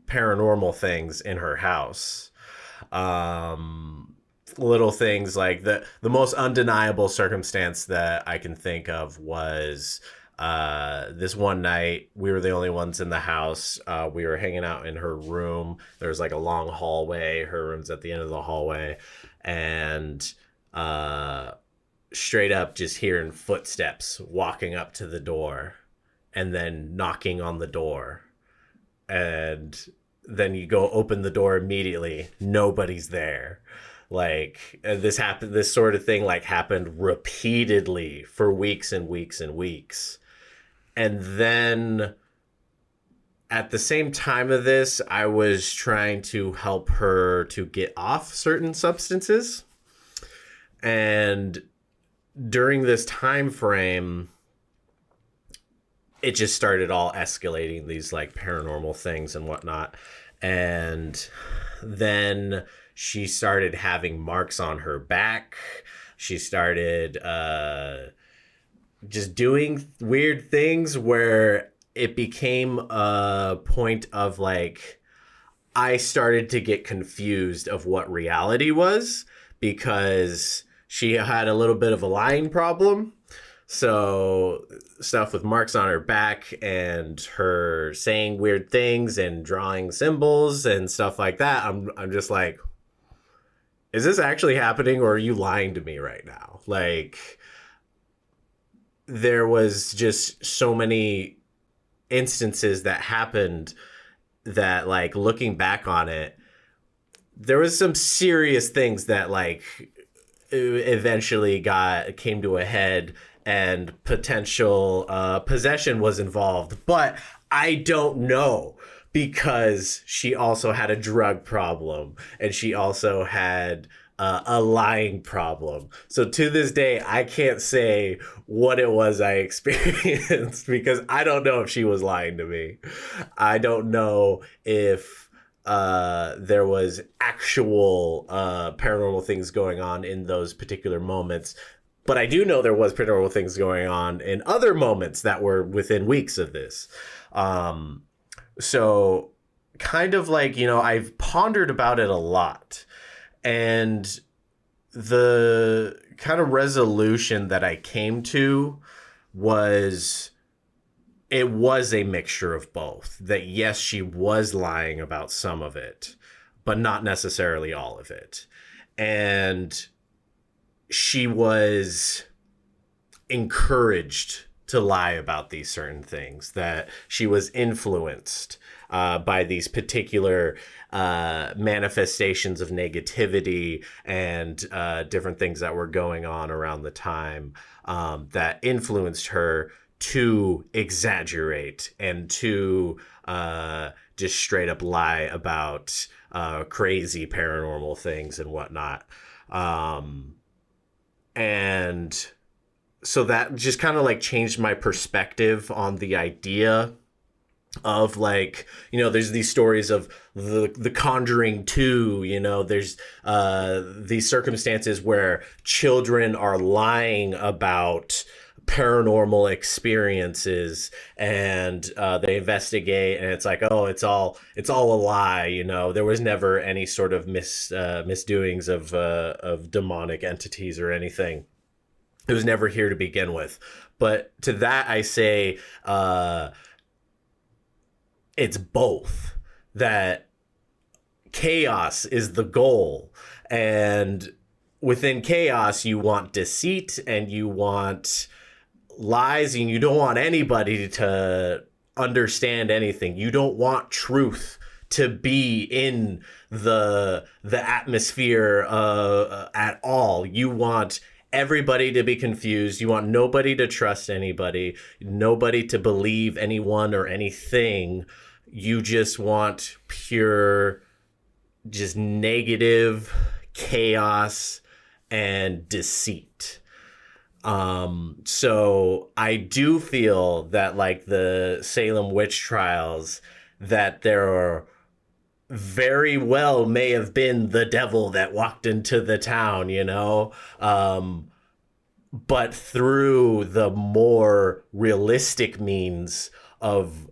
paranormal things in her house. Little things like the most undeniable circumstance that I can think of was this one night we were the only ones in the house. We were hanging out in her room. There was like a long hallway. Her room's at the end of the hallway, and straight up just hearing footsteps walking up to the door and then knocking on the door, and then you go open the door immediately, nobody's there. Like, this sort of thing like happened repeatedly for weeks and weeks and weeks. And then at the same time of this, I was trying to help her to get off certain substances. And during this time frame, it just started all escalating, these like paranormal things and whatnot. And then she started having marks on her back. She started just doing weird things where it became a point of like, I started to get confused of what reality was, because she had a little bit of a lying problem. So stuff with marks on her back and her saying weird things and drawing symbols and stuff like that. I'm just like, is this actually happening, or are you lying to me right now? Like, there was just so many instances that happened that, like, looking back on it, there was some serious things that like eventually came to a head, and potential possession was involved. But I don't know, because she also had a drug problem, and she also had a lying problem. So to this day, I can't say what it was I experienced because I don't know if she was lying to me. I don't know if there was actual paranormal things going on in those particular moments. But I do know there was paranormal things going on in other moments that were within weeks of this. So kind of like, I've pondered about it a lot. And the kind of resolution that I came to was it was a mixture of both. That yes, she was lying about some of it, but not necessarily all of it. And she was encouraged to lie about these certain things, that she was influenced by these particular manifestations of negativity and different things that were going on around the time that influenced her to exaggerate and to just straight up lie about crazy paranormal things and whatnot. And so that just kind of like changed my perspective on the idea of like, there's these stories of the Conjuring 2, there's these circumstances where children are lying about paranormal experiences and they investigate and it's like, oh, it's all a lie. There was never any sort of misdoings of demonic entities or anything. It was never here to begin with. But to that I say it's both, that chaos is the goal, and within chaos you want deceit and you want lies, and you don't want anybody to understand anything. You don't want truth to be in the atmosphere at all. You want everybody to be confused. You want nobody to trust anybody, nobody to believe anyone or anything. You just want pure, just negative chaos and deceit. So I do feel that like the Salem witch trials, that there are very well may have been the devil that walked into the town, but through the more realistic means of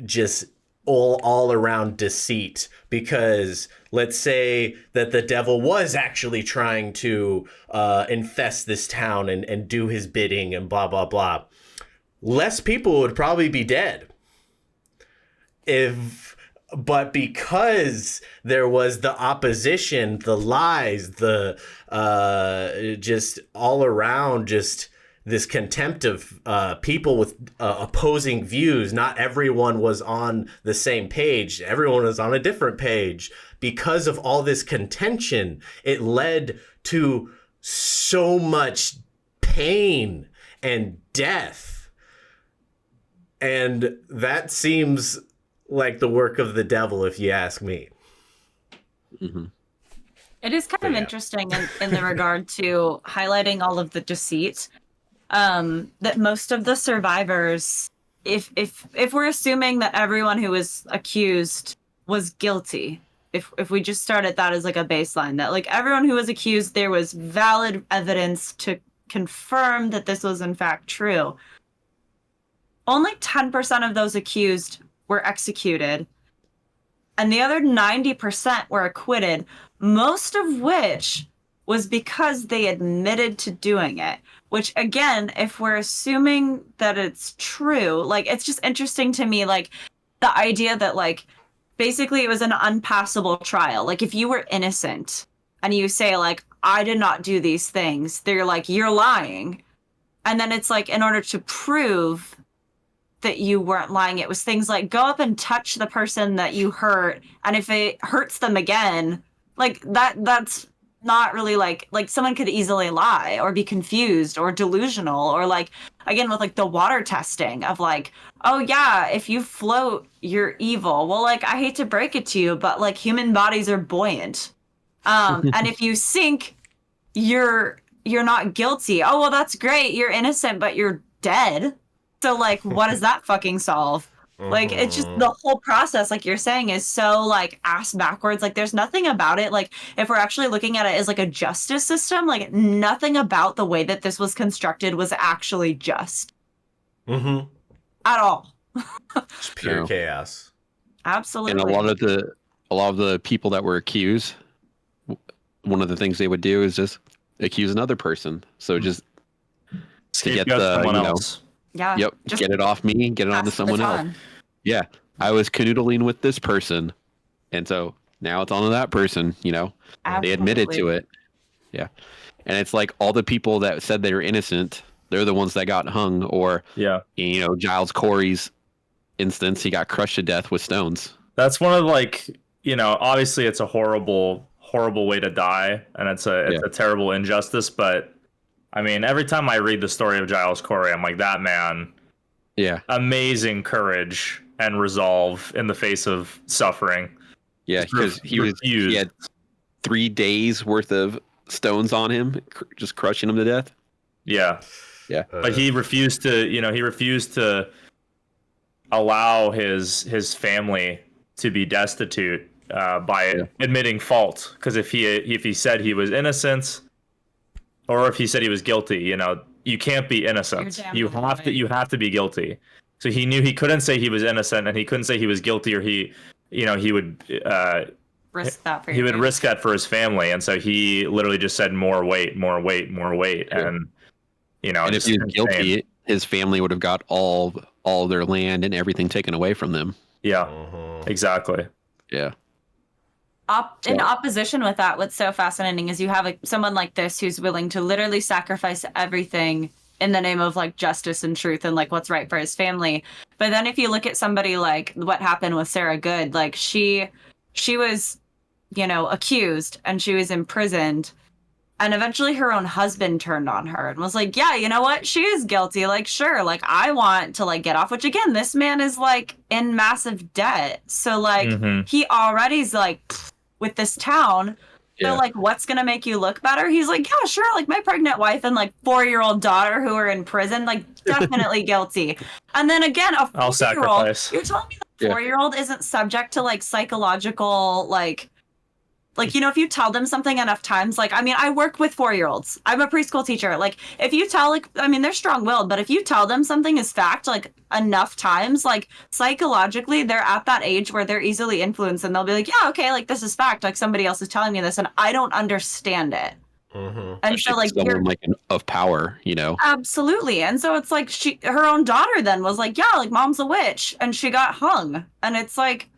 just all around deceit. Because let's say that the devil was actually trying to infest this town and do his bidding and blah, blah, blah. Less people would probably be dead. But because there was the opposition, the lies, the just all around, just this contempt of people with opposing views. Not everyone was on the same page. Everyone was on a different page. Because of all this contention, it led to so much pain and death. And that seems like the work of the devil, if you ask me. Mm-hmm. It is kind of interesting in the regard to highlighting all of the deceit. That most of the survivors, if we're assuming that everyone who was accused was guilty, if we just start at that as like a baseline, that like everyone who was accused, there was valid evidence to confirm that this was in fact true. Only 10% of those accused were executed, and the other 90% were acquitted, most of which was because they admitted to doing it. Which, again, if we're assuming that it's true, like, it's just interesting to me, like, the idea that, like, basically it was an unpassable trial. Like, if you were innocent and you say, like, I did not do these things, they're like, you're lying. And then it's like, in order to prove that you weren't lying, it was things like, go up and touch the person that you hurt, and if it hurts them again, like, that's not really like someone could easily lie or be confused or delusional, or like, again, with like the water testing of like, oh yeah, if you float, you're evil. Well, like, I hate to break it to you, but like human bodies are buoyant. And if you sink, you're not guilty. Oh, well, that's great. You're innocent, but you're dead. So, like, what does that fucking solve? Like, it's just the whole process, like you're saying, is so, like, ass backwards. Like, there's nothing about it. Like, if we're actually looking at it as, like, a justice system, like, nothing about the way that this was constructed was actually just. At all. Just pure chaos. Absolutely. And a lot of the people that were accused, one of the things they would do is just accuse another person. So just to get the, else. Yeah. Yep. Get it off me, get it onto someone else. Yeah. I was canoodling with this person. And so now it's onto that person, They admitted to it. Yeah. And it's like all the people that said they were innocent, they're the ones that got hung. Or, Giles Corey's instance, he got crushed to death with stones. That's one of obviously it's a horrible way to die. And it's a terrible injustice. But I mean, every time I read the story of Giles Corey, I'm like, that man, amazing courage and resolve in the face of suffering. Yeah, because he had 3 days worth of stones on him, just crushing him to death. Yeah. But he refused to allow his family to be destitute by admitting fault. Because if he said he was innocent, or if he said he was guilty, you can't be innocent. You have to be guilty. So he knew he couldn't say he was innocent, and he couldn't say he was guilty, or he would risk that for risk that for his family. And so he literally just said more weight, Sure. and and if he was guilty, his family would have got all their land and everything taken away from them. Yeah, exactly. Yeah. In opposition with that, what's so fascinating is you have someone like this who's willing to literally sacrifice everything in the name of like justice and truth and like what's right for his family. But then if you look at somebody like what happened with Sarah Good, like she was, accused and she was imprisoned, and eventually her own husband turned on her and was like, yeah, you know what? She is guilty. Like, sure. Like, I want to like get off, which again, this man is like in massive debt. So like he already's like with this town. So like, what's going to make you look better? He's like, yeah, sure. Like my pregnant wife and like 4-year-old daughter who are in prison, like definitely guilty. And then again, I'll sacrifice. You're telling me the 4-year-old isn't subject to like psychological, like, if you tell them something enough times, like, I mean, I work with 4-year-olds. I'm a preschool teacher. Like, if you tell, like, I mean, they're strong-willed, but if you tell them something is fact, like, enough times, like, psychologically, they're at that age where they're easily influenced, and they'll be like, yeah, okay, like, this is fact. Like, somebody else is telling me this, and I don't understand it. And so, like, someone like of power, Absolutely. And so it's like her own daughter then was like, yeah, like, mom's a witch, and she got hung. And it's like,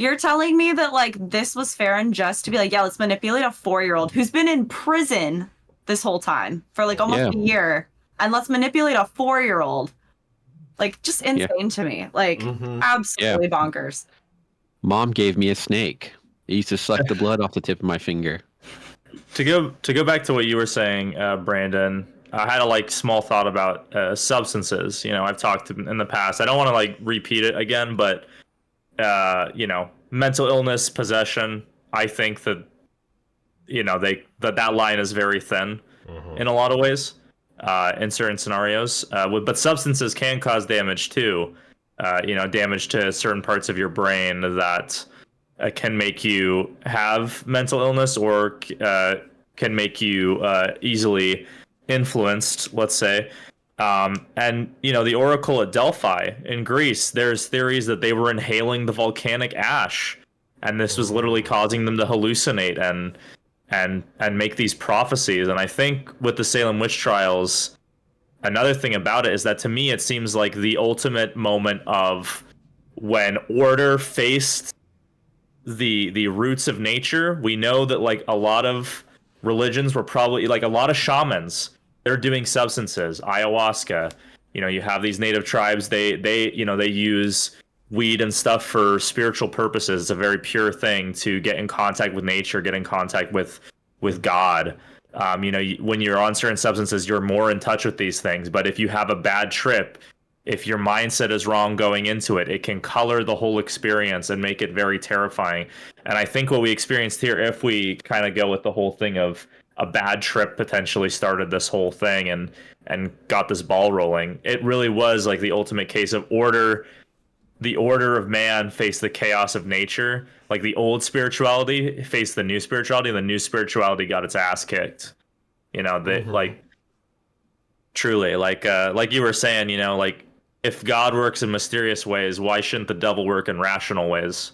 you're telling me that, like, this was fair and just to be like, yeah, let's manipulate a 4-year-old who's been in prison this whole time for, like, almost a year, and let's manipulate a 4-year-old. Like, just insane to me. Like, absolutely bonkers. Mom gave me a snake. It used to suck the blood off the tip of my finger. To go back to what you were saying, Brandon, I had a, small thought about substances. I've talked in the past. I don't want to, repeat it again, but... mental illness, possession. I think that, that line is very thin in a lot of ways, in certain scenarios. But substances can cause damage too. Damage to certain parts of your brain that can make you have mental illness or can make you easily influenced, let's say. And the Oracle at Delphi in Greece, there's theories that they were inhaling the volcanic ash, and this was literally causing them to hallucinate and make these prophecies. And I think with the Salem witch trials, another thing about it is that to me it seems like the ultimate moment of when order faced the roots of nature. We know that a lot of religions were probably a lot of shamans. They're doing substances, ayahuasca. You have these native tribes. They use weed and stuff for spiritual purposes. It's a very pure thing to get in contact with nature, get in contact with God. When you're on certain substances, you're more in touch with these things. But if you have a bad trip, if your mindset is wrong going into it, it can color the whole experience and make it very terrifying. And I think what we experienced here, if we kind of go with the whole thing of a bad trip potentially started this whole thing and got this ball rolling, it really was like the ultimate case of order. The order of man faced the chaos of nature. Like the old spirituality faced the new spirituality, and the new spirituality got its ass kicked. You know, they like truly, like you were saying, you know, like if God works in mysterious ways, why shouldn't the devil work in rational ways?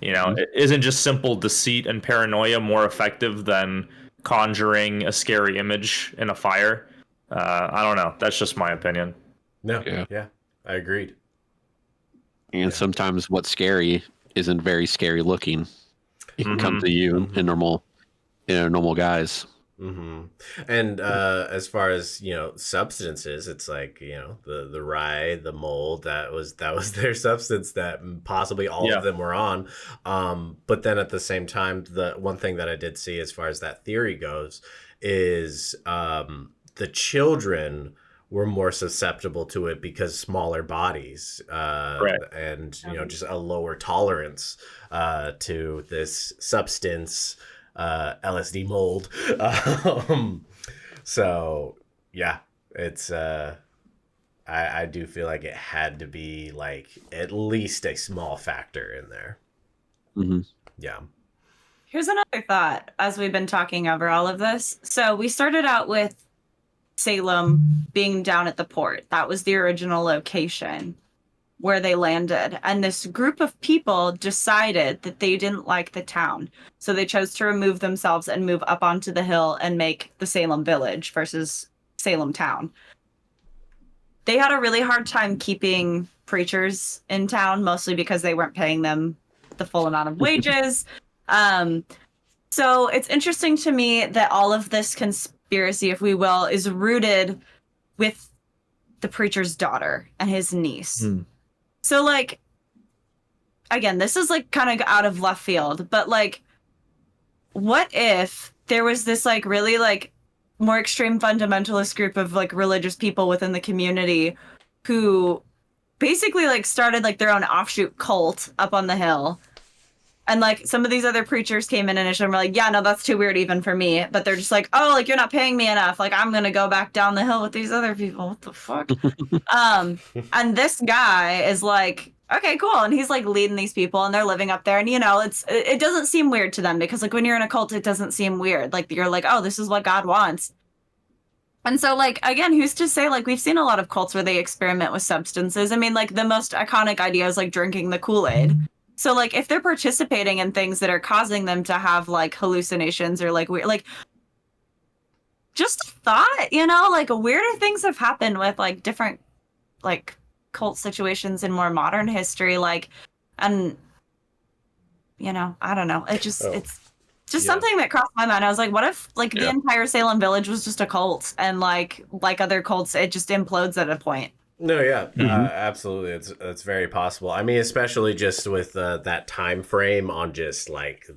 You know, it isn't just simple deceit and paranoia more effective than conjuring a scary image in a fire? I don't know. That's just my opinion. No, yeah, I agreed. And sometimes what's scary isn't very scary looking. It can come to you in normal guise. And as far as, you know, substances, it's like, you know, the rye, the mold, that was their substance that possibly all of them were on. But then at the same time, the one thing that I did see as far as that theory goes is the children were more susceptible to it because smaller bodies and, you know, just a lower tolerance to this substance, LSD mold. So yeah, it's I do feel like it had to be like at least a small factor in there. Yeah. Here's another thought as we've been talking over all of this. So we started out with Salem being down at the port. That was the original location where they landed. And this group of people decided that they didn't like the town. So they chose to remove themselves and move up onto the hill and make the Salem village versus Salem town. They had a really hard time keeping preachers in town, mostly because they weren't paying them the full amount of wages. So it's interesting to me that all of this conspiracy, if we will, is rooted with the preacher's daughter and his niece. So, like, again, this is like kind of out of left field, but like, what if there was this like really like more extreme fundamentalist group of like religious people within the community who basically like started like their own offshoot cult up on the hill? And like some of these other preachers came in initially and were like, yeah, no, that's too weird even for me. But they're just like, oh, like you're not paying me enough. Like I'm going to go back down the hill with these other people. What the fuck? And this guy is like, okay, cool. And he's like leading these people and they're living up there. And, you know, it doesn't seem weird to them because like when you're in a cult, it doesn't seem weird. Like you're like, oh, this is what God wants. And so like, again, who's to say like we've seen a lot of cults where they experiment with substances. I mean, like the most iconic idea is like drinking the Kool-Aid. So, like, if they're participating in things that are causing them to have, like, hallucinations or, like, weird, like, just a thought, you know? Like, weirder things have happened with, like, different, like, cult situations in more modern history. Like, and, you know, I don't know. It's just something that crossed my mind. I was like, what if, like, the entire Salem village was just a cult and, like other cults, it just implodes at a point? No, yeah, absolutely. It's very possible. I mean, especially just with that time frame on just like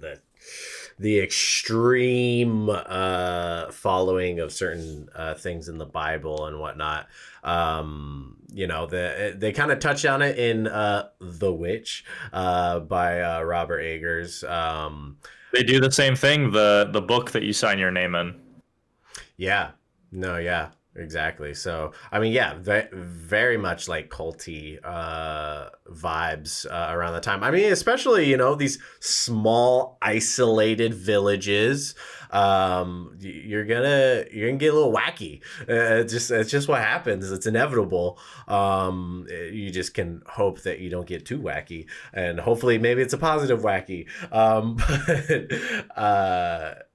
the extreme following of certain things in the Bible and whatnot. You know, they kind of touch on it in The Witch by Robert Eggers. They do the same thing. The book that you sign your name in. Yeah. No. Yeah. Exactly. So, I mean, yeah, very much like culty vibes around the time. I mean, especially, you know, these small isolated villages. You're gonna get a little wacky. It's just what happens. It's inevitable. You just can hope that you don't get too wacky, and hopefully, maybe it's a positive wacky. But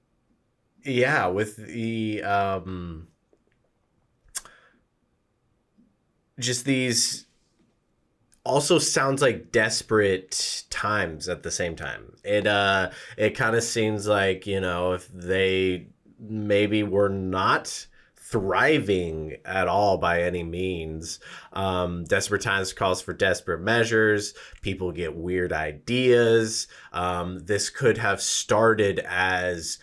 yeah, with the just these also sounds like desperate times at the same time. It kind of seems like, you know, if they maybe were not thriving at all by any means. Desperate times calls for desperate measures. People get weird ideas. This could have started as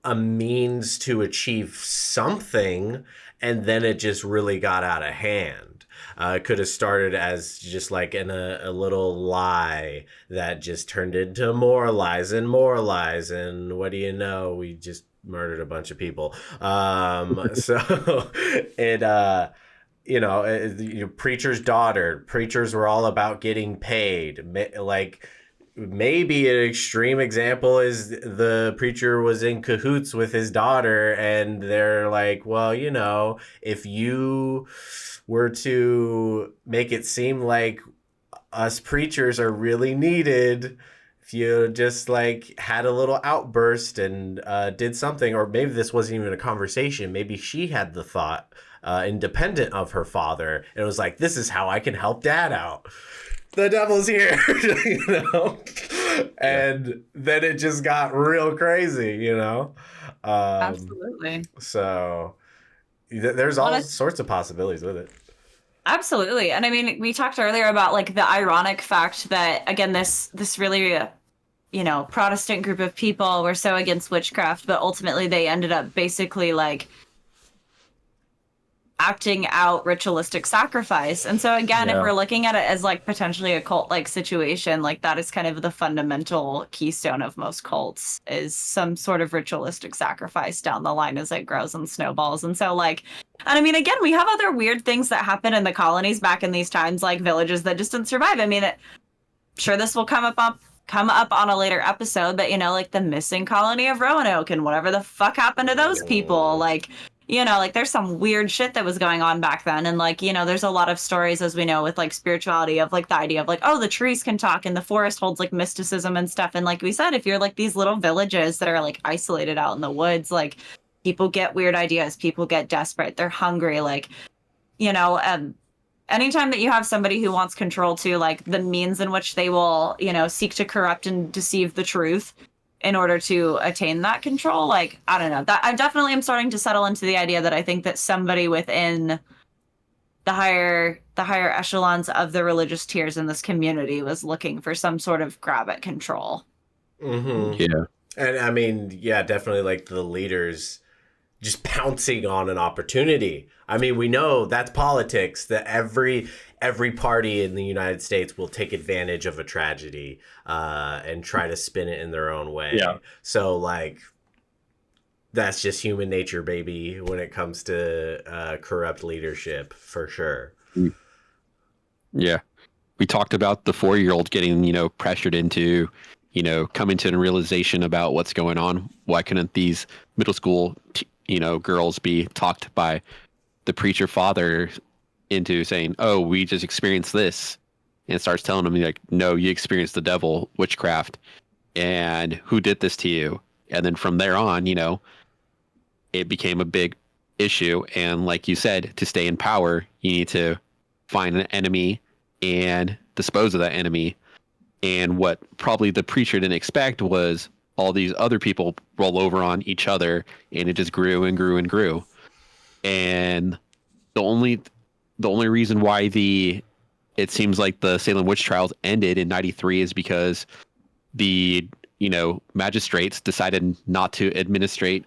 a means to achieve something, and then it just really got out of hand. It could have started as just like a little lie that just turned into more lies and more lies, and what do you know, we just murdered a bunch of people. So preacher's daughter, preachers were all about getting paid. Like, maybe an extreme example is the preacher was in cahoots with his daughter, and they're like, well, if you were to make it seem like us preachers are really needed, if you just like had a little outburst and did something, or maybe this wasn't even a conversation, maybe she had the thought independent of her father, and it was like, this is how I can help dad out. The devil's here, and then it just got real crazy, Absolutely. So there's all sorts of possibilities with it. Absolutely. And I mean, we talked earlier about like the ironic fact that, again, this really, Protestant group of people were so against witchcraft, but ultimately they ended up basically like acting out ritualistic sacrifice. And so again, if we're looking at it as like potentially a cult like situation, like that is kind of the fundamental keystone of most cults, is some sort of ritualistic sacrifice down the line as it grows and snowballs. And so like, and I mean, again, we have other weird things that happen in the colonies back in these times, like villages that just didn't survive. I mean, sure, this will come up on a later episode, but like the missing colony of Roanoke and whatever the fuck happened to those people, like, like there's some weird shit that was going on back then. And like, there's a lot of stories, as we know, with like spirituality, of like the idea of like, oh, the trees can talk and the forest holds like mysticism and stuff. And like we said, if you're like these little villages that are like isolated out in the woods, like people get weird ideas, people get desperate, they're hungry, like, anytime that you have somebody who wants control to like the means in which they will, seek to corrupt and deceive the truth in order to attain that control, like, I don't know, that I definitely am starting to settle into the idea that I think that somebody within the higher echelons of the religious tiers in this community was looking for some sort of grab at control. Mm-hmm. Yeah. And I mean, yeah, definitely like the leaders just pouncing on an opportunity. I mean, we know that's politics, that every party in the United States will take advantage of a tragedy and try to spin it in their own way. Yeah. So like, that's just human nature, baby, when it comes to corrupt leadership, for sure. Yeah. We talked about the 4-year-old getting, pressured into, coming to a realization about what's going on. Why couldn't these middle school, girls be talked by the preacher father into saying, oh, we just experienced this, and it starts telling them like, no, you experienced the devil, witchcraft, and who did this to you? And then from there on, it became a big issue. And like you said, to stay in power, you need to find an enemy and dispose of that enemy. And what probably the preacher didn't expect was all these other people roll over on each other, and it just grew and grew and grew. And the only reason why it seems like the Salem witch trials ended in 93 is because the magistrates decided not to administrate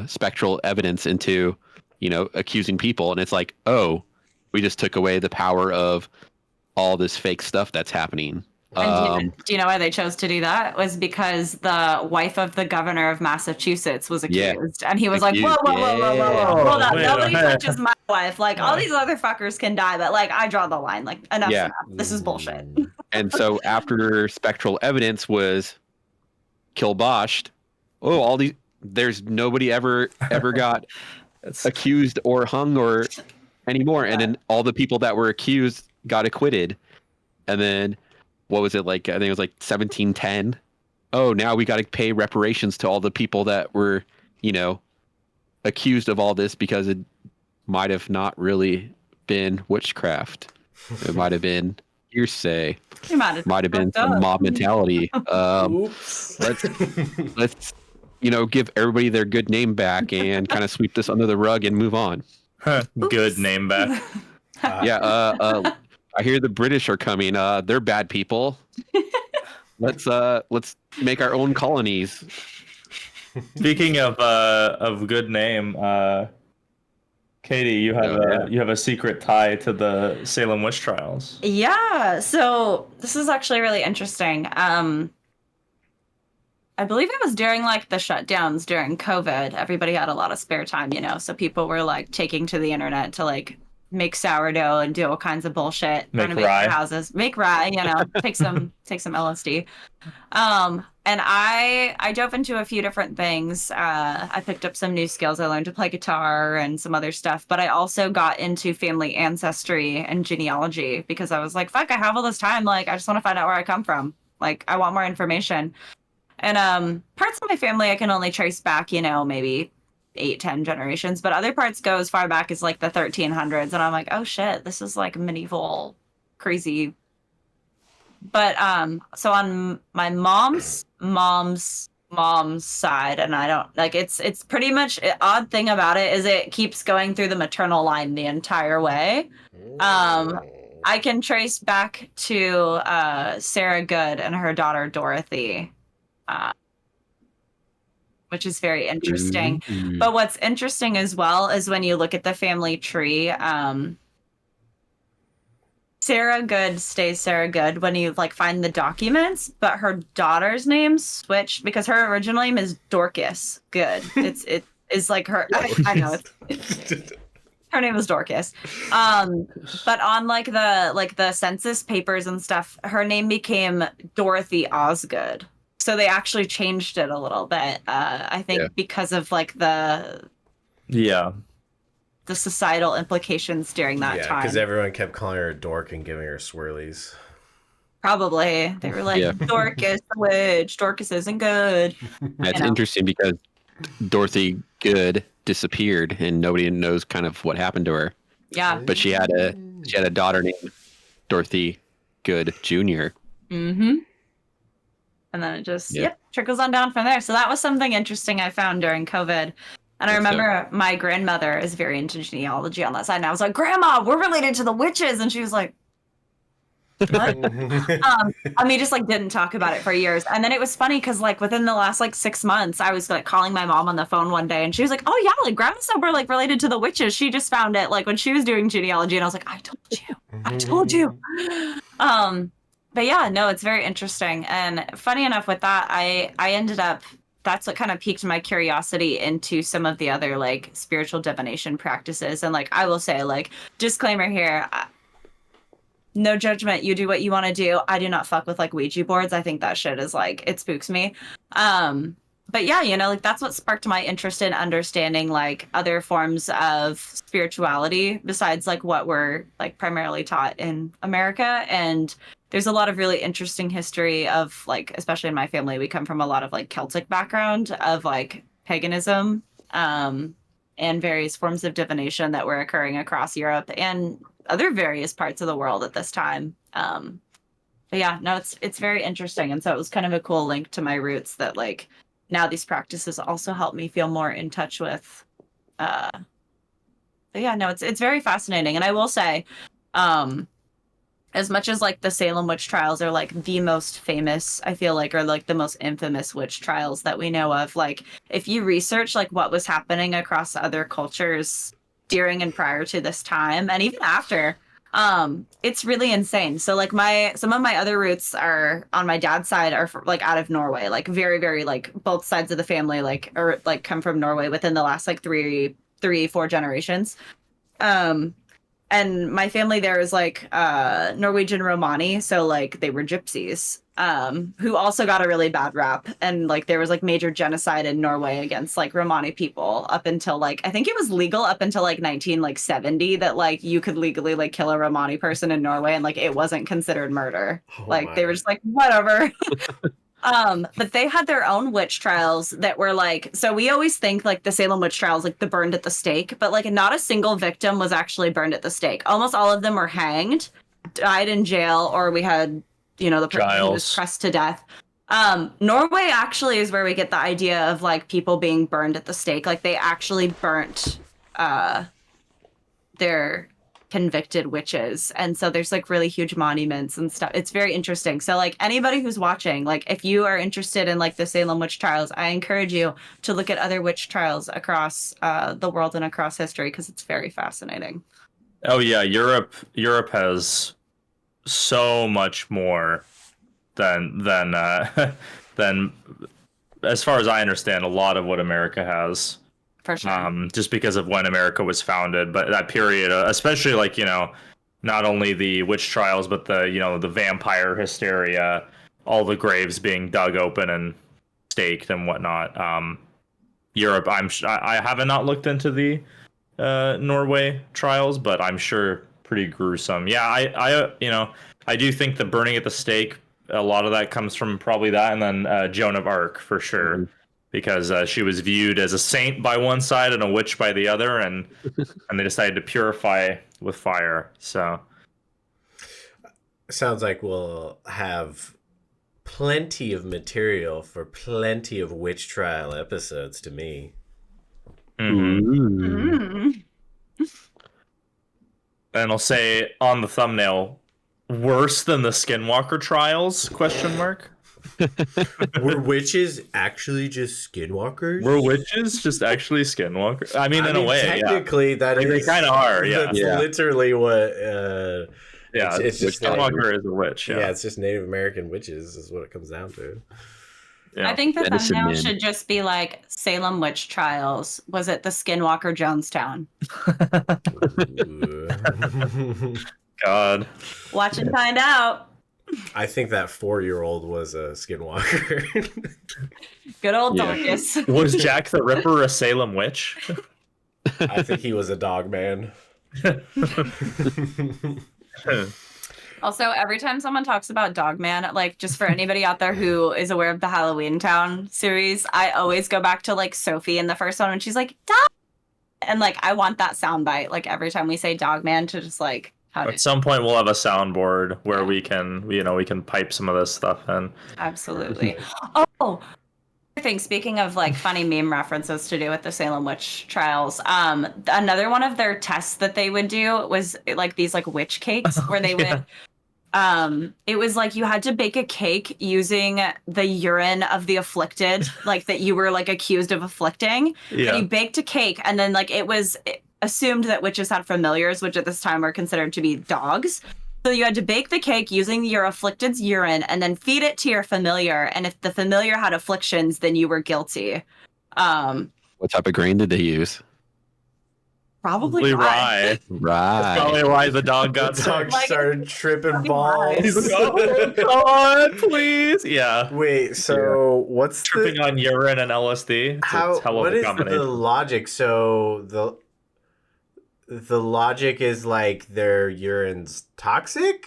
spectral evidence into accusing people. And it's like, oh, we just took away the power of all this fake stuff that's happening. And do you know why they chose to do that? It was because the wife of the governor of Massachusetts was accused. And he was like, whoa, hold up, nobody touches my wife. Like, all these other fuckers can die, but like, I draw the line. Like, enough's enough. This is bullshit. And so after spectral evidence was kiboshed, there's nobody ever got accused or hung or anymore. And then all the people that were accused got acquitted. And then what was it like? I think it was like 1710. Oh, now we got to pay reparations to all the people that were, accused of all this, because it might have not really been witchcraft. It might have been hearsay. It might have been some mob mentality. Let's give everybody their good name back and kind of sweep this under the rug and move on. Good name back. I hear the British are coming. They're bad people. Let's make our own colonies. Speaking of good name, Katie, you have a secret tie to the Salem witch trials. Yeah, so this is actually really interesting. I believe it was during like the shutdowns during COVID. Everybody had a lot of spare time, so people were like taking to the internet to like make sourdough and do all kinds of bullshit, renovate their houses, make rye, take some LSD. And I dove into a few different things. I picked up some new skills. I learned to play guitar and some other stuff, but I also got into family ancestry and genealogy because I was like, fuck, I have all this time. Like, I just want to find out where I come from. Like, I want more information. And parts of my family I can only trace back, maybe 8-10 generations, but other parts go as far back as like the 1300s, and I'm like, oh shit, this is like medieval crazy. But so on my mom's side, and I don't like, it's pretty much, odd thing about it is it keeps going through the maternal line the entire way. I can trace back to Sarah Good and her daughter Dorothy, which is very interesting. Mm-hmm. But what's interesting as well is when you look at the family tree, Sarah Good stays Sarah Good when you like find the documents, but her daughter's name switched because her original name is Dorcas Good. It is like her. I know her name was Dorcas. But on like the census papers and stuff, her name became Dorothy Osgood. So they actually changed it a little bit. I think because of like the societal implications during that time. Yeah, because everyone kept calling her a dork and giving her swirlies. Probably. They were like, Dorcas the witch. Dorcas isn't good. That's interesting because Dorothy Good disappeared and nobody knows kind of what happened to her. Yeah. But she had a daughter named Dorothy Good Jr. Mm-hmm. And then it just trickles on down from there. So that was something interesting I found during COVID. And I remember my grandmother is very into genealogy on that side. And I was like, Grandma, we're related to the witches. And she was like, what? Just like didn't talk about it for years. And then it was funny because like within the last like 6 months, I was like calling my mom on the phone one day and she was like, oh yeah, like Grandma said we're like related to the witches. She just found it like when she was doing genealogy. And I was like, I told you. But yeah, no, it's very interesting. And funny enough with that, I ended up, that's what kind of piqued my curiosity into some of the other like spiritual divination practices. And like, I will say like, disclaimer here, no judgment. You do what you want to do. I do not fuck with like Ouija boards. I think that shit is like, it spooks me. But yeah, like that's what sparked my interest in understanding like other forms of spirituality besides like what we're like primarily taught in America. And there's a lot of really interesting history of like, especially in my family, we come from a lot of like Celtic background of like paganism, and various forms of divination that were occurring across Europe and other various parts of the world at this time. But yeah, no, it's very interesting. And so it was kind of a cool link to my roots that like now these practices also help me feel more in touch with, but yeah, no, it's very fascinating. And I will say, as much as like the Salem witch trials are like the most famous, I feel like, or like the most infamous witch trials that we know of, like if you research like what was happening across other cultures during and prior to this time and even after, it's really insane. So like some of my other roots are on my dad's side are like out of Norway, like very, very like both sides of the family like or like come from Norway within the last like 4 generations. And my family there is like Norwegian Romani, so like they were gypsies, who also got a really bad rap. And like there was like major genocide in Norway against like Romani people up until like I think it was legal up until like 1970 that like you could legally like kill a Romani person in Norway and like it wasn't considered murder. They were just like whatever. But they had their own witch trials that were like, so we always think like the Salem witch trials, like the burned at the stake, but like not a single victim was actually burned at the stake. Almost all of them were hanged, died in jail, or we had, the person who was pressed to death. Norway actually is where we get the idea of like people being burned at the stake. Like they actually burnt their convicted witches, and so there's like really huge monuments and stuff. It's very interesting. So like anybody who's watching, like if you are interested in like the Salem witch trials, I encourage you to look at other witch trials across the world and across history, because it's very fascinating. Oh yeah, Europe has so much more than than as far as I understand, a lot of what America has. For sure. Just because of when America was founded, but that period, especially like, you know, not only the witch trials, but the, you know, the vampire hysteria, all the graves being dug open and staked and whatnot. Europe, I haven't not looked into the Norway trials, but I'm sure pretty gruesome. Yeah, I you know, I do think the burning at the stake, a lot of that comes from probably that, and then Joan of Arc for sure. Mm-hmm. Because she was viewed as a saint by one side and a witch by the other, and they decided to purify with fire. So, sounds like we'll have plenty of material for plenty of witch trial episodes to me. Mm-hmm. And I'll say on the thumbnail, worse than the Skinwalker trials? Question mark. Were witches actually just skinwalkers? Were witches just actually skinwalkers? I mean, in a way, technically, that like, is. They kind of are, yeah. That's literally what. It's just skinwalker is a witch. Yeah. It's just Native American witches is what it comes down to. Yeah. I think the thumbnail should just be like Salem witch trials. Was it the Skinwalker Jonestown? God. Watch and find out. I think that 4-year-old was a skinwalker. Good old Dorcas. Was Jack the Ripper a Salem witch? I think he was a dog man. Also, every time someone talks about Dogman, like just for anybody out there who is aware of the Halloween Town series, I always go back to like Sophie in the first one when she's like, Dog! And like, I want that soundbite, like every time we say Dogman, to just like, at some point we'll have a soundboard where we can, you know, we can pipe some of this stuff in. Absolutely. Oh, thing. Speaking of like funny meme references to do with the Salem witch trials, another one of their tests that they would do was like these like witch cakes where they would. It was like you had to bake a cake using the urine of the afflicted, like that you were like accused of afflicting. Yeah. And you baked a cake, and then like it was assumed that witches had familiars, which at this time were considered to be dogs. So you had to bake the cake using your afflicted's urine and then feed it to your familiar. And if the familiar had afflictions, then you were guilty. What type of grain did they use? Probably rye. Right. That's probably why the dog got sick. Started tripping balls. He's like, oh, God, please. Yeah. Wait, so what's tripping on urine and LSD? What is the logic? So the logic is like their urine's toxic?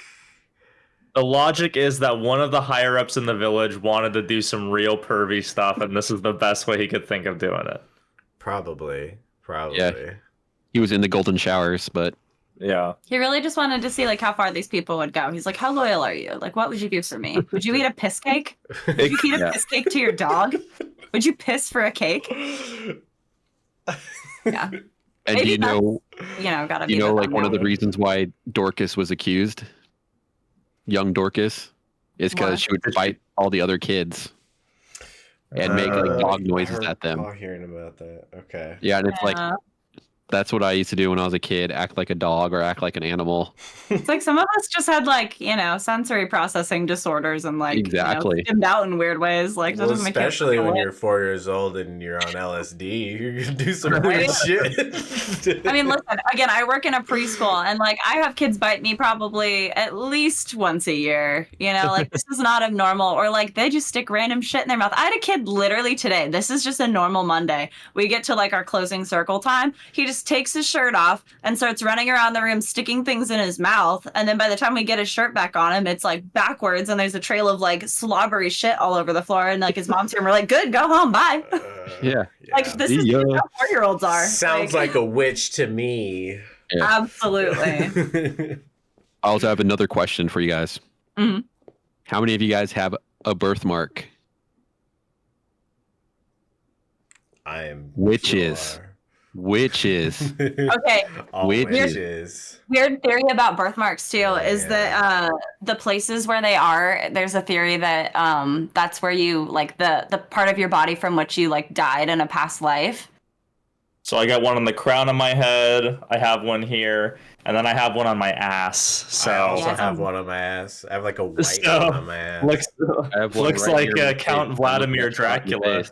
The logic is that one of the higher ups in the village wanted to do some real pervy stuff, and this is the best way he could think of doing it. Probably. Yeah. He was in the golden showers, but yeah. He really just wanted to see like how far these people would go. He's like, how loyal are you? Like, what would you do for me? Would you eat a piss cake? Would you feed a piss cake to your dog? Would you piss for a cake? Yeah. And maybe gotta be like one of the reasons why Dorcas was accused, young Dorcas, is because she would bite all the other kids and make like dog noises at them. I'm hearing about that. Okay. Yeah, and it's like that's what I used to do when I was a kid, act like a dog or act like an animal. It's like some of us just had like, sensory processing disorders and like dimmed out in weird ways. Like that doesn't make sense. Especially when you're 4 years old and you're on LSD, you're gonna do some weird shit. I mean, listen, again, I work in a preschool and like I have kids bite me probably at least once a year. Like this is not abnormal, or like they just stick random shit in their mouth. I had a kid literally today. This is just a normal Monday. We get to like our closing circle time. He just takes his shirt off and starts running around the room sticking things in his mouth, and then by the time we get his shirt back on him, it's like backwards and there's a trail of like slobbery shit all over the floor, and like his mom's here and we're like, good, go home, bye. Like this is how 4-year-olds are. Sounds like a witch to me. Absolutely. I also have another question for you guys. Mm-hmm. How many of you guys have a birthmark? I am witches. Witches. Okay, All Witches. witches. weird theory about birthmarks too is Yeah. that the places where they are, there's a theory that that's where you like the part of your body from which you like died in a past life. So I got one on the crown of my head. I have one here, and then I have one on my ass. So I also Yeah. have one on my ass. I have like a white So, one on my ass. looks I have one looks right like near my Count face. Vladimir I'm looking at the Dracula. face.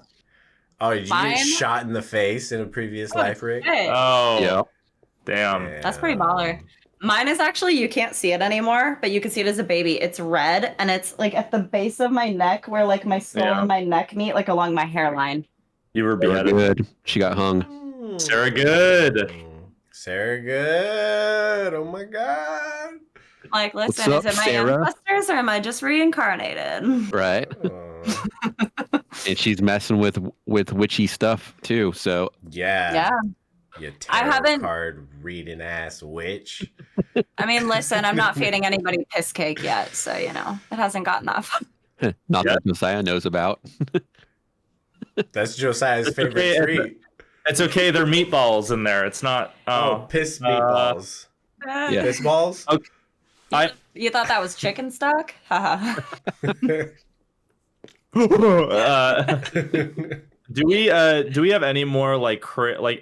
Oh, did you Mine? get shot in the face in a previous life, Rick? Hey, Oh, Yeah. damn. That's pretty baller. Mine is actually, you can't see it anymore, but you can see it as a baby. It's red, and it's like at the base of my neck where like my skull Yeah. and my neck meet, like along my hairline. You were Very beheaded. good. She got hung. Sarah Good. Sarah Good. Oh my god. Like, What's listen, up, is it my Sarah? ancestors or am I just reincarnated? Right. Oh, And she's messing with witchy stuff too. So yeah. Yeah. You I tarot haven't- card reading ass witch. I mean, listen, I'm not feeding anybody piss cake yet, so you know it hasn't gotten that far. not Yeah. that Messiah knows about. That's Josiah's It's favorite okay, treat. It's okay. They're meatballs in there. It's not. Oh, piss meatballs. Yeah. Piss balls? I- You thought that was chicken stock? Haha. Do we have any more like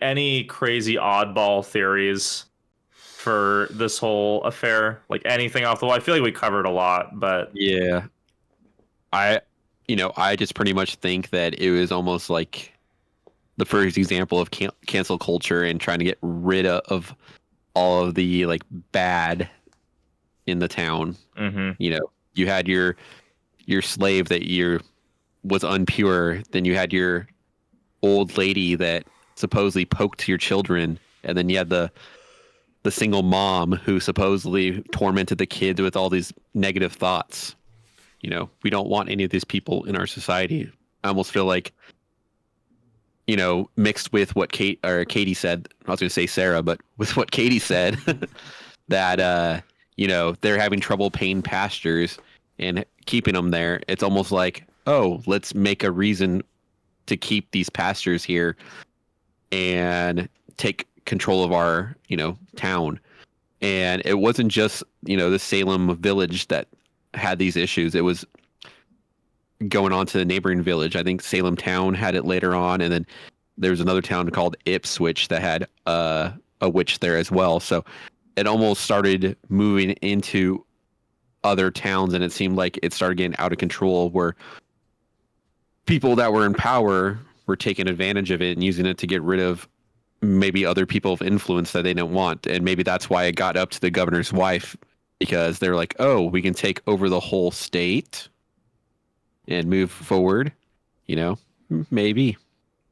any crazy oddball theories for this whole affair? Like anything off the wall? I feel like we covered a lot, but Yeah. I just pretty much think that it was almost like the first example of cancel culture and trying to get rid of all of the like bad in the town. mhm. You know, you had your slave that was unpure, then you had your old lady that supposedly poked your children, and then you had the single mom who supposedly tormented the kids with all these negative thoughts. You know, we don't want any of these people in our society. I almost feel like, you know, mixed with what Katie said, I was going to say Sarah, but with what Katie said, that, you know, they're having trouble paying pastors and keeping them there. It's almost like, oh, let's make a reason to keep these pastors here and take control of our, you know, town. And it wasn't just, you know, the Salem village that had these issues. It was going on to the neighboring village. I think Salem town had it later on, and then there was another town called Ipswich that had a witch there as well. So it almost started moving into other towns, and it seemed like it started getting out of control, where people that were in power were taking advantage of it and using it to get rid of maybe other people of influence that they didn't want. And maybe that's why it got up to the governor's wife, because they're like, oh, we can take over the whole state and move forward, you know, maybe.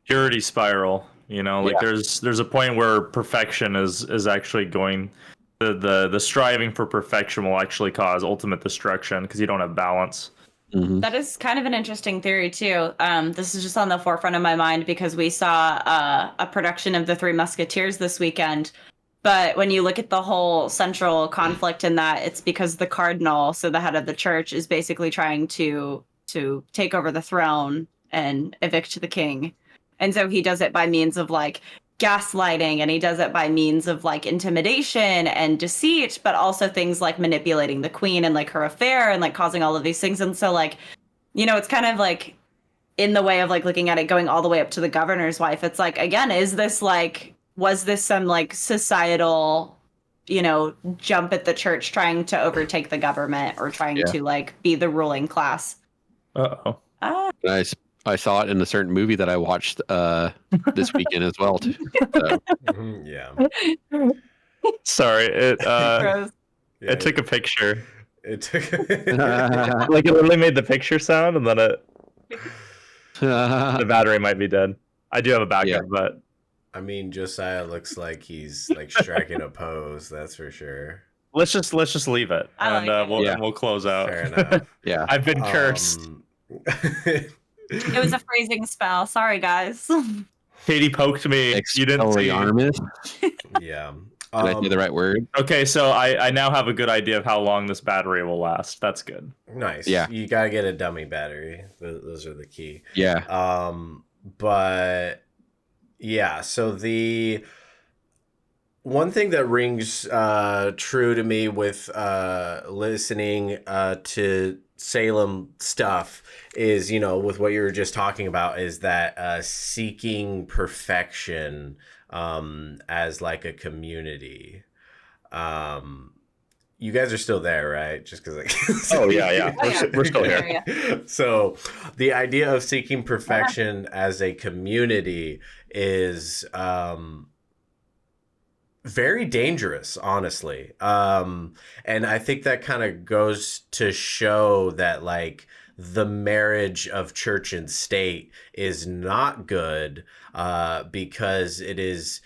Purity spiral. You know, like Yeah. there's a point where perfection is actually going. The striving for perfection will actually cause ultimate destruction because you don't have balance. Mhm. That is kind of an interesting theory too. This is just on the forefront of my mind because we saw a production of The Three Musketeers this weekend. But when you look at the whole central conflict in that, it's because the cardinal, so the head of the church, is basically trying to take over the throne and evict the king. And so he does it by means of like gaslighting, and he does it by means of like intimidation and deceit, but also things like manipulating the queen and like her affair and like causing all of these things. And so like, you know, it's kind of like in the way of like looking at it going all the way up to the governor's wife. It's like, again, is this like, was this some like societal, you know, jump at the church trying to overtake the government or trying Yeah. to like be the ruling class? Uh-oh. I saw it in a certain movie that I watched this weekend as well. Too. So, Mhm, yeah. Sorry, it Gross. Yeah, it took a picture. It took. Like it literally made the picture sound, and then the battery might be dead. I do have a backup, Yeah. but I mean, Josiah looks like he's like striking a pose. That's for sure. let's just leave it, I and like it. Yeah. we'll close out. Fair enough. yeah. I've been cursed. It was a phrasing spell. Sorry, guys. Katie poked me. You didn't see. Expelliarmus. Yeah. Did I say the right word? Okay, so I now have a good idea of how long this battery will last. That's good. Nice. Yeah. You gotta get a dummy battery. Those are the key. Yeah. But Yeah, so the one thing that rings true to me with listening to Salem stuff is, with what you were just talking about, is that seeking perfection as like a community. Um, you guys are still there, right? Just because Oh yeah. Oh, yeah. We're still here. Yeah. So the idea of seeking perfection as a community is very dangerous, honestly. And I think that kind of goes to show that like the marriage of church and state is not good because it is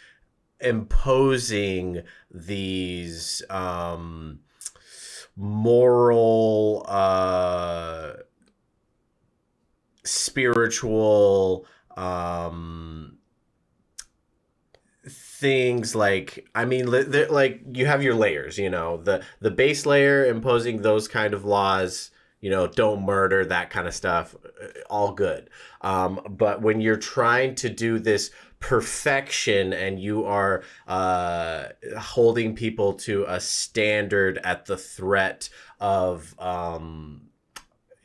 imposing these moral, spiritual things. Like, I mean, like you have your layers, the base layer imposing those kind of laws, don't murder, that kind of stuff, all good. But when you're trying to do this perfection and you are holding people to a standard at the threat of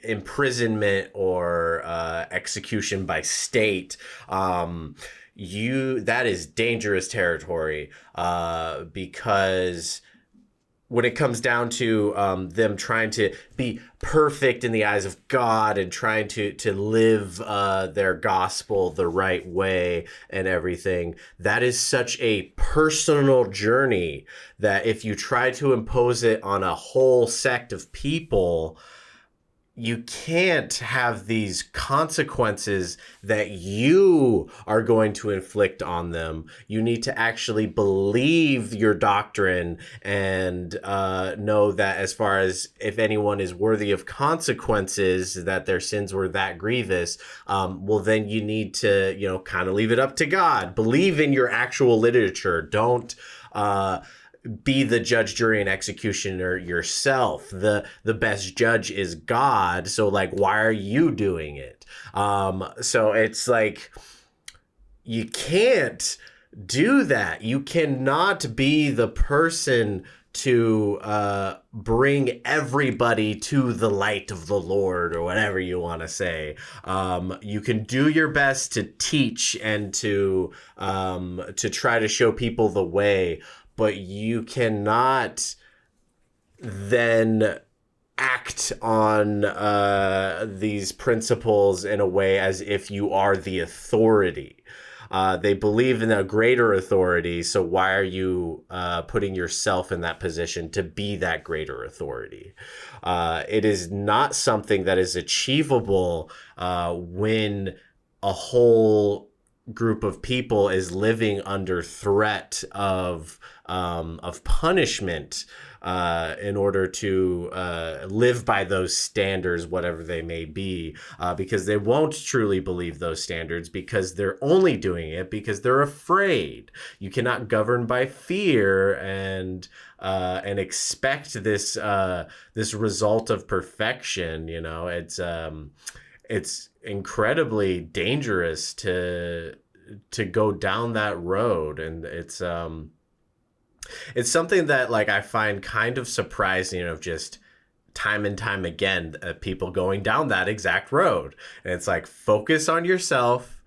imprisonment or execution by state, that is dangerous territory, because when it comes down to them trying to be perfect in the eyes of God and trying to live their gospel the right way and everything, that is such a personal journey that if you try to impose it on a whole sect of people, you can't have these consequences that you are going to inflict on them. You need to actually believe your doctrine and know that as far as if anyone is worthy of consequences, that their sins were that grievous, well, then you need to, kind of leave it up to God. Believe in your actual literature. Don't be the judge, jury, and executioner yourself. The best judge is God. So like, why are you doing it? So it's like, you can't do that. You cannot be the person to bring everybody to the light of the Lord, or whatever you want to say. You can do your best to teach and to try to show people the way, but you cannot then act on these principles in a way as if you are the authority. They believe in a greater authority, so why are you putting yourself in that position to be that greater authority? It is not something that is achievable when a whole group of people is living under threat of punishment in order to live by those standards, whatever they may be, because they won't truly believe those standards because they're only doing it because they're afraid. You cannot govern by fear and expect this result of perfection. It's incredibly dangerous to go down that road, and it's something that like I find kind of surprising, of just time and time again people going down that exact road. And it's like, focus on yourself,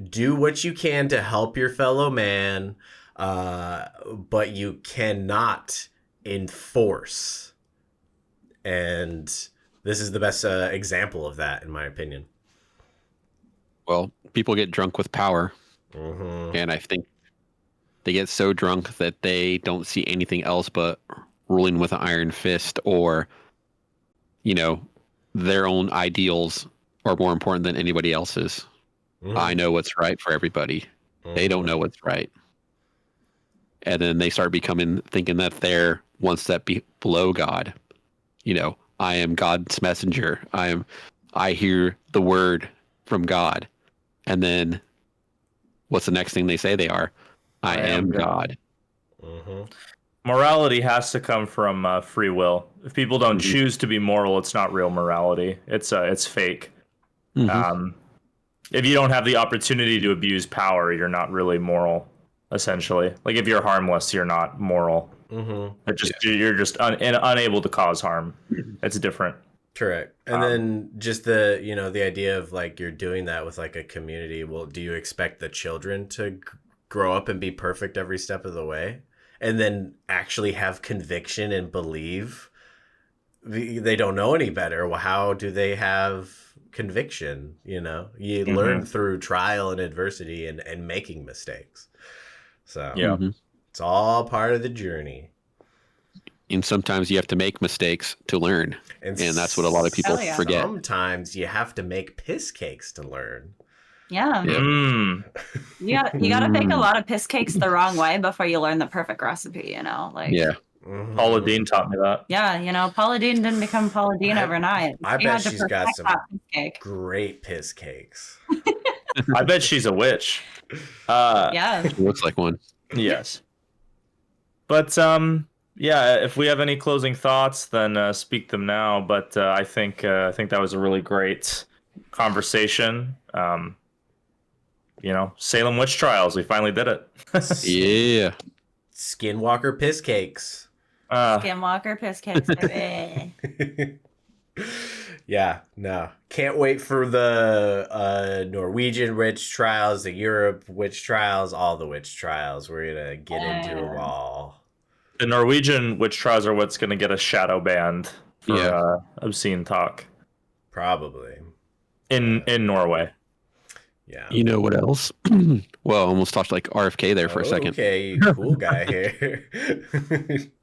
do what you can to help your fellow man, but you cannot enforce. And this is the best example of that, in my opinion. Well, people get drunk with power. Mm-hmm. And I think they get so drunk that they don't see anything else but ruling with an iron fist, or, their own ideals are more important than anybody else's. Mm-hmm. I know what's right for everybody. Mm-hmm. They don't know what's right. And then they start thinking that they're one step below God. I am God's messenger. I hear the word from God. And then what's the next thing they say they are? I am God. Mm-hmm. Morality has to come from free will. If people don't choose to be moral, it's not real morality. It's fake. Mm-hmm. if you don't have the opportunity to abuse power, you're not really moral. Essentially, like if you're harmless, you're not moral. You're just unable to cause harm. It's different. Correct. And then just the the idea of like you're doing that with like a community. Well, do you expect the children to grow up and be perfect every step of the way, and then actually have conviction and believe they don't know any better? Well, how do they have conviction? You learn through trial and adversity and making mistakes. So yeah, it's all part of the journey. And sometimes you have to make mistakes to learn. And that's what a lot of people forget. Sometimes you have to make piss cakes to learn. Yeah. You gotta make a lot of piss cakes the wrong way before you learn the perfect recipe, Like Paula Deen taught me that. Yeah, Paula Deen didn't become Paula Deen overnight. I bet she's got some great piss cakes. I bet she's a witch. Yeah. She looks like one. Yes. But yeah, if we have any closing thoughts, then speak them now. But I think that was a really great conversation. Salem witch trials. We finally did it. Yeah. Skinwalker piss cakes. Skinwalker piss cakes, baby. Yeah, no. Can't wait for the Norwegian witch trials, the Europe witch trials, all the witch trials. We're going to get into them all. The Norwegian witch trials are what's going to get us shadow banned for obscene talk. Probably. In Norway. Yeah. You know what else? Well, almost talked like RFK there for a second. Okay, you cool guy here.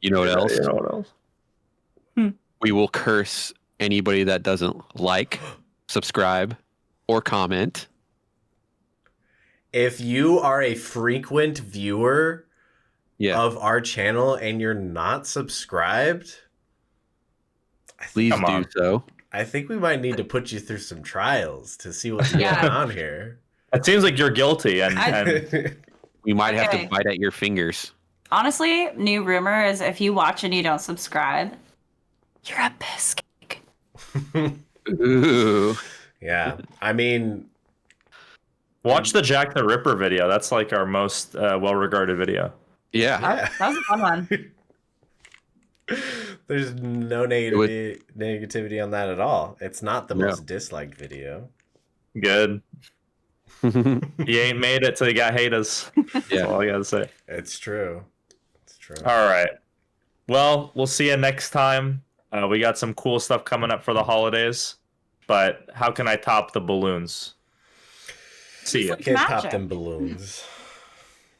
You know what else? You know what else? We will curse anybody that doesn't like, subscribe, or comment. If you are a frequent viewer of our channel and you're not subscribed, please do so. I think we might need to put you through some trials to see what's going on here. It seems like you're guilty, and we might have to bite at your fingers. Honestly, new rumor is if you watch and you don't subscribe, you're a piss cake. Ooh. Yeah, I mean, watch the Jack the Ripper video. That's like our most well-regarded video. Yeah. That was a fun one. There's no negativity on that at all. It's not the most disliked video. Good. You ain't made it till you got haters. That's all I gotta say. It's true. It's true. All right. Well, we'll see you next time. We got some cool stuff coming up for the holidays. But how can I top the balloons? See ya. Can't top them balloons.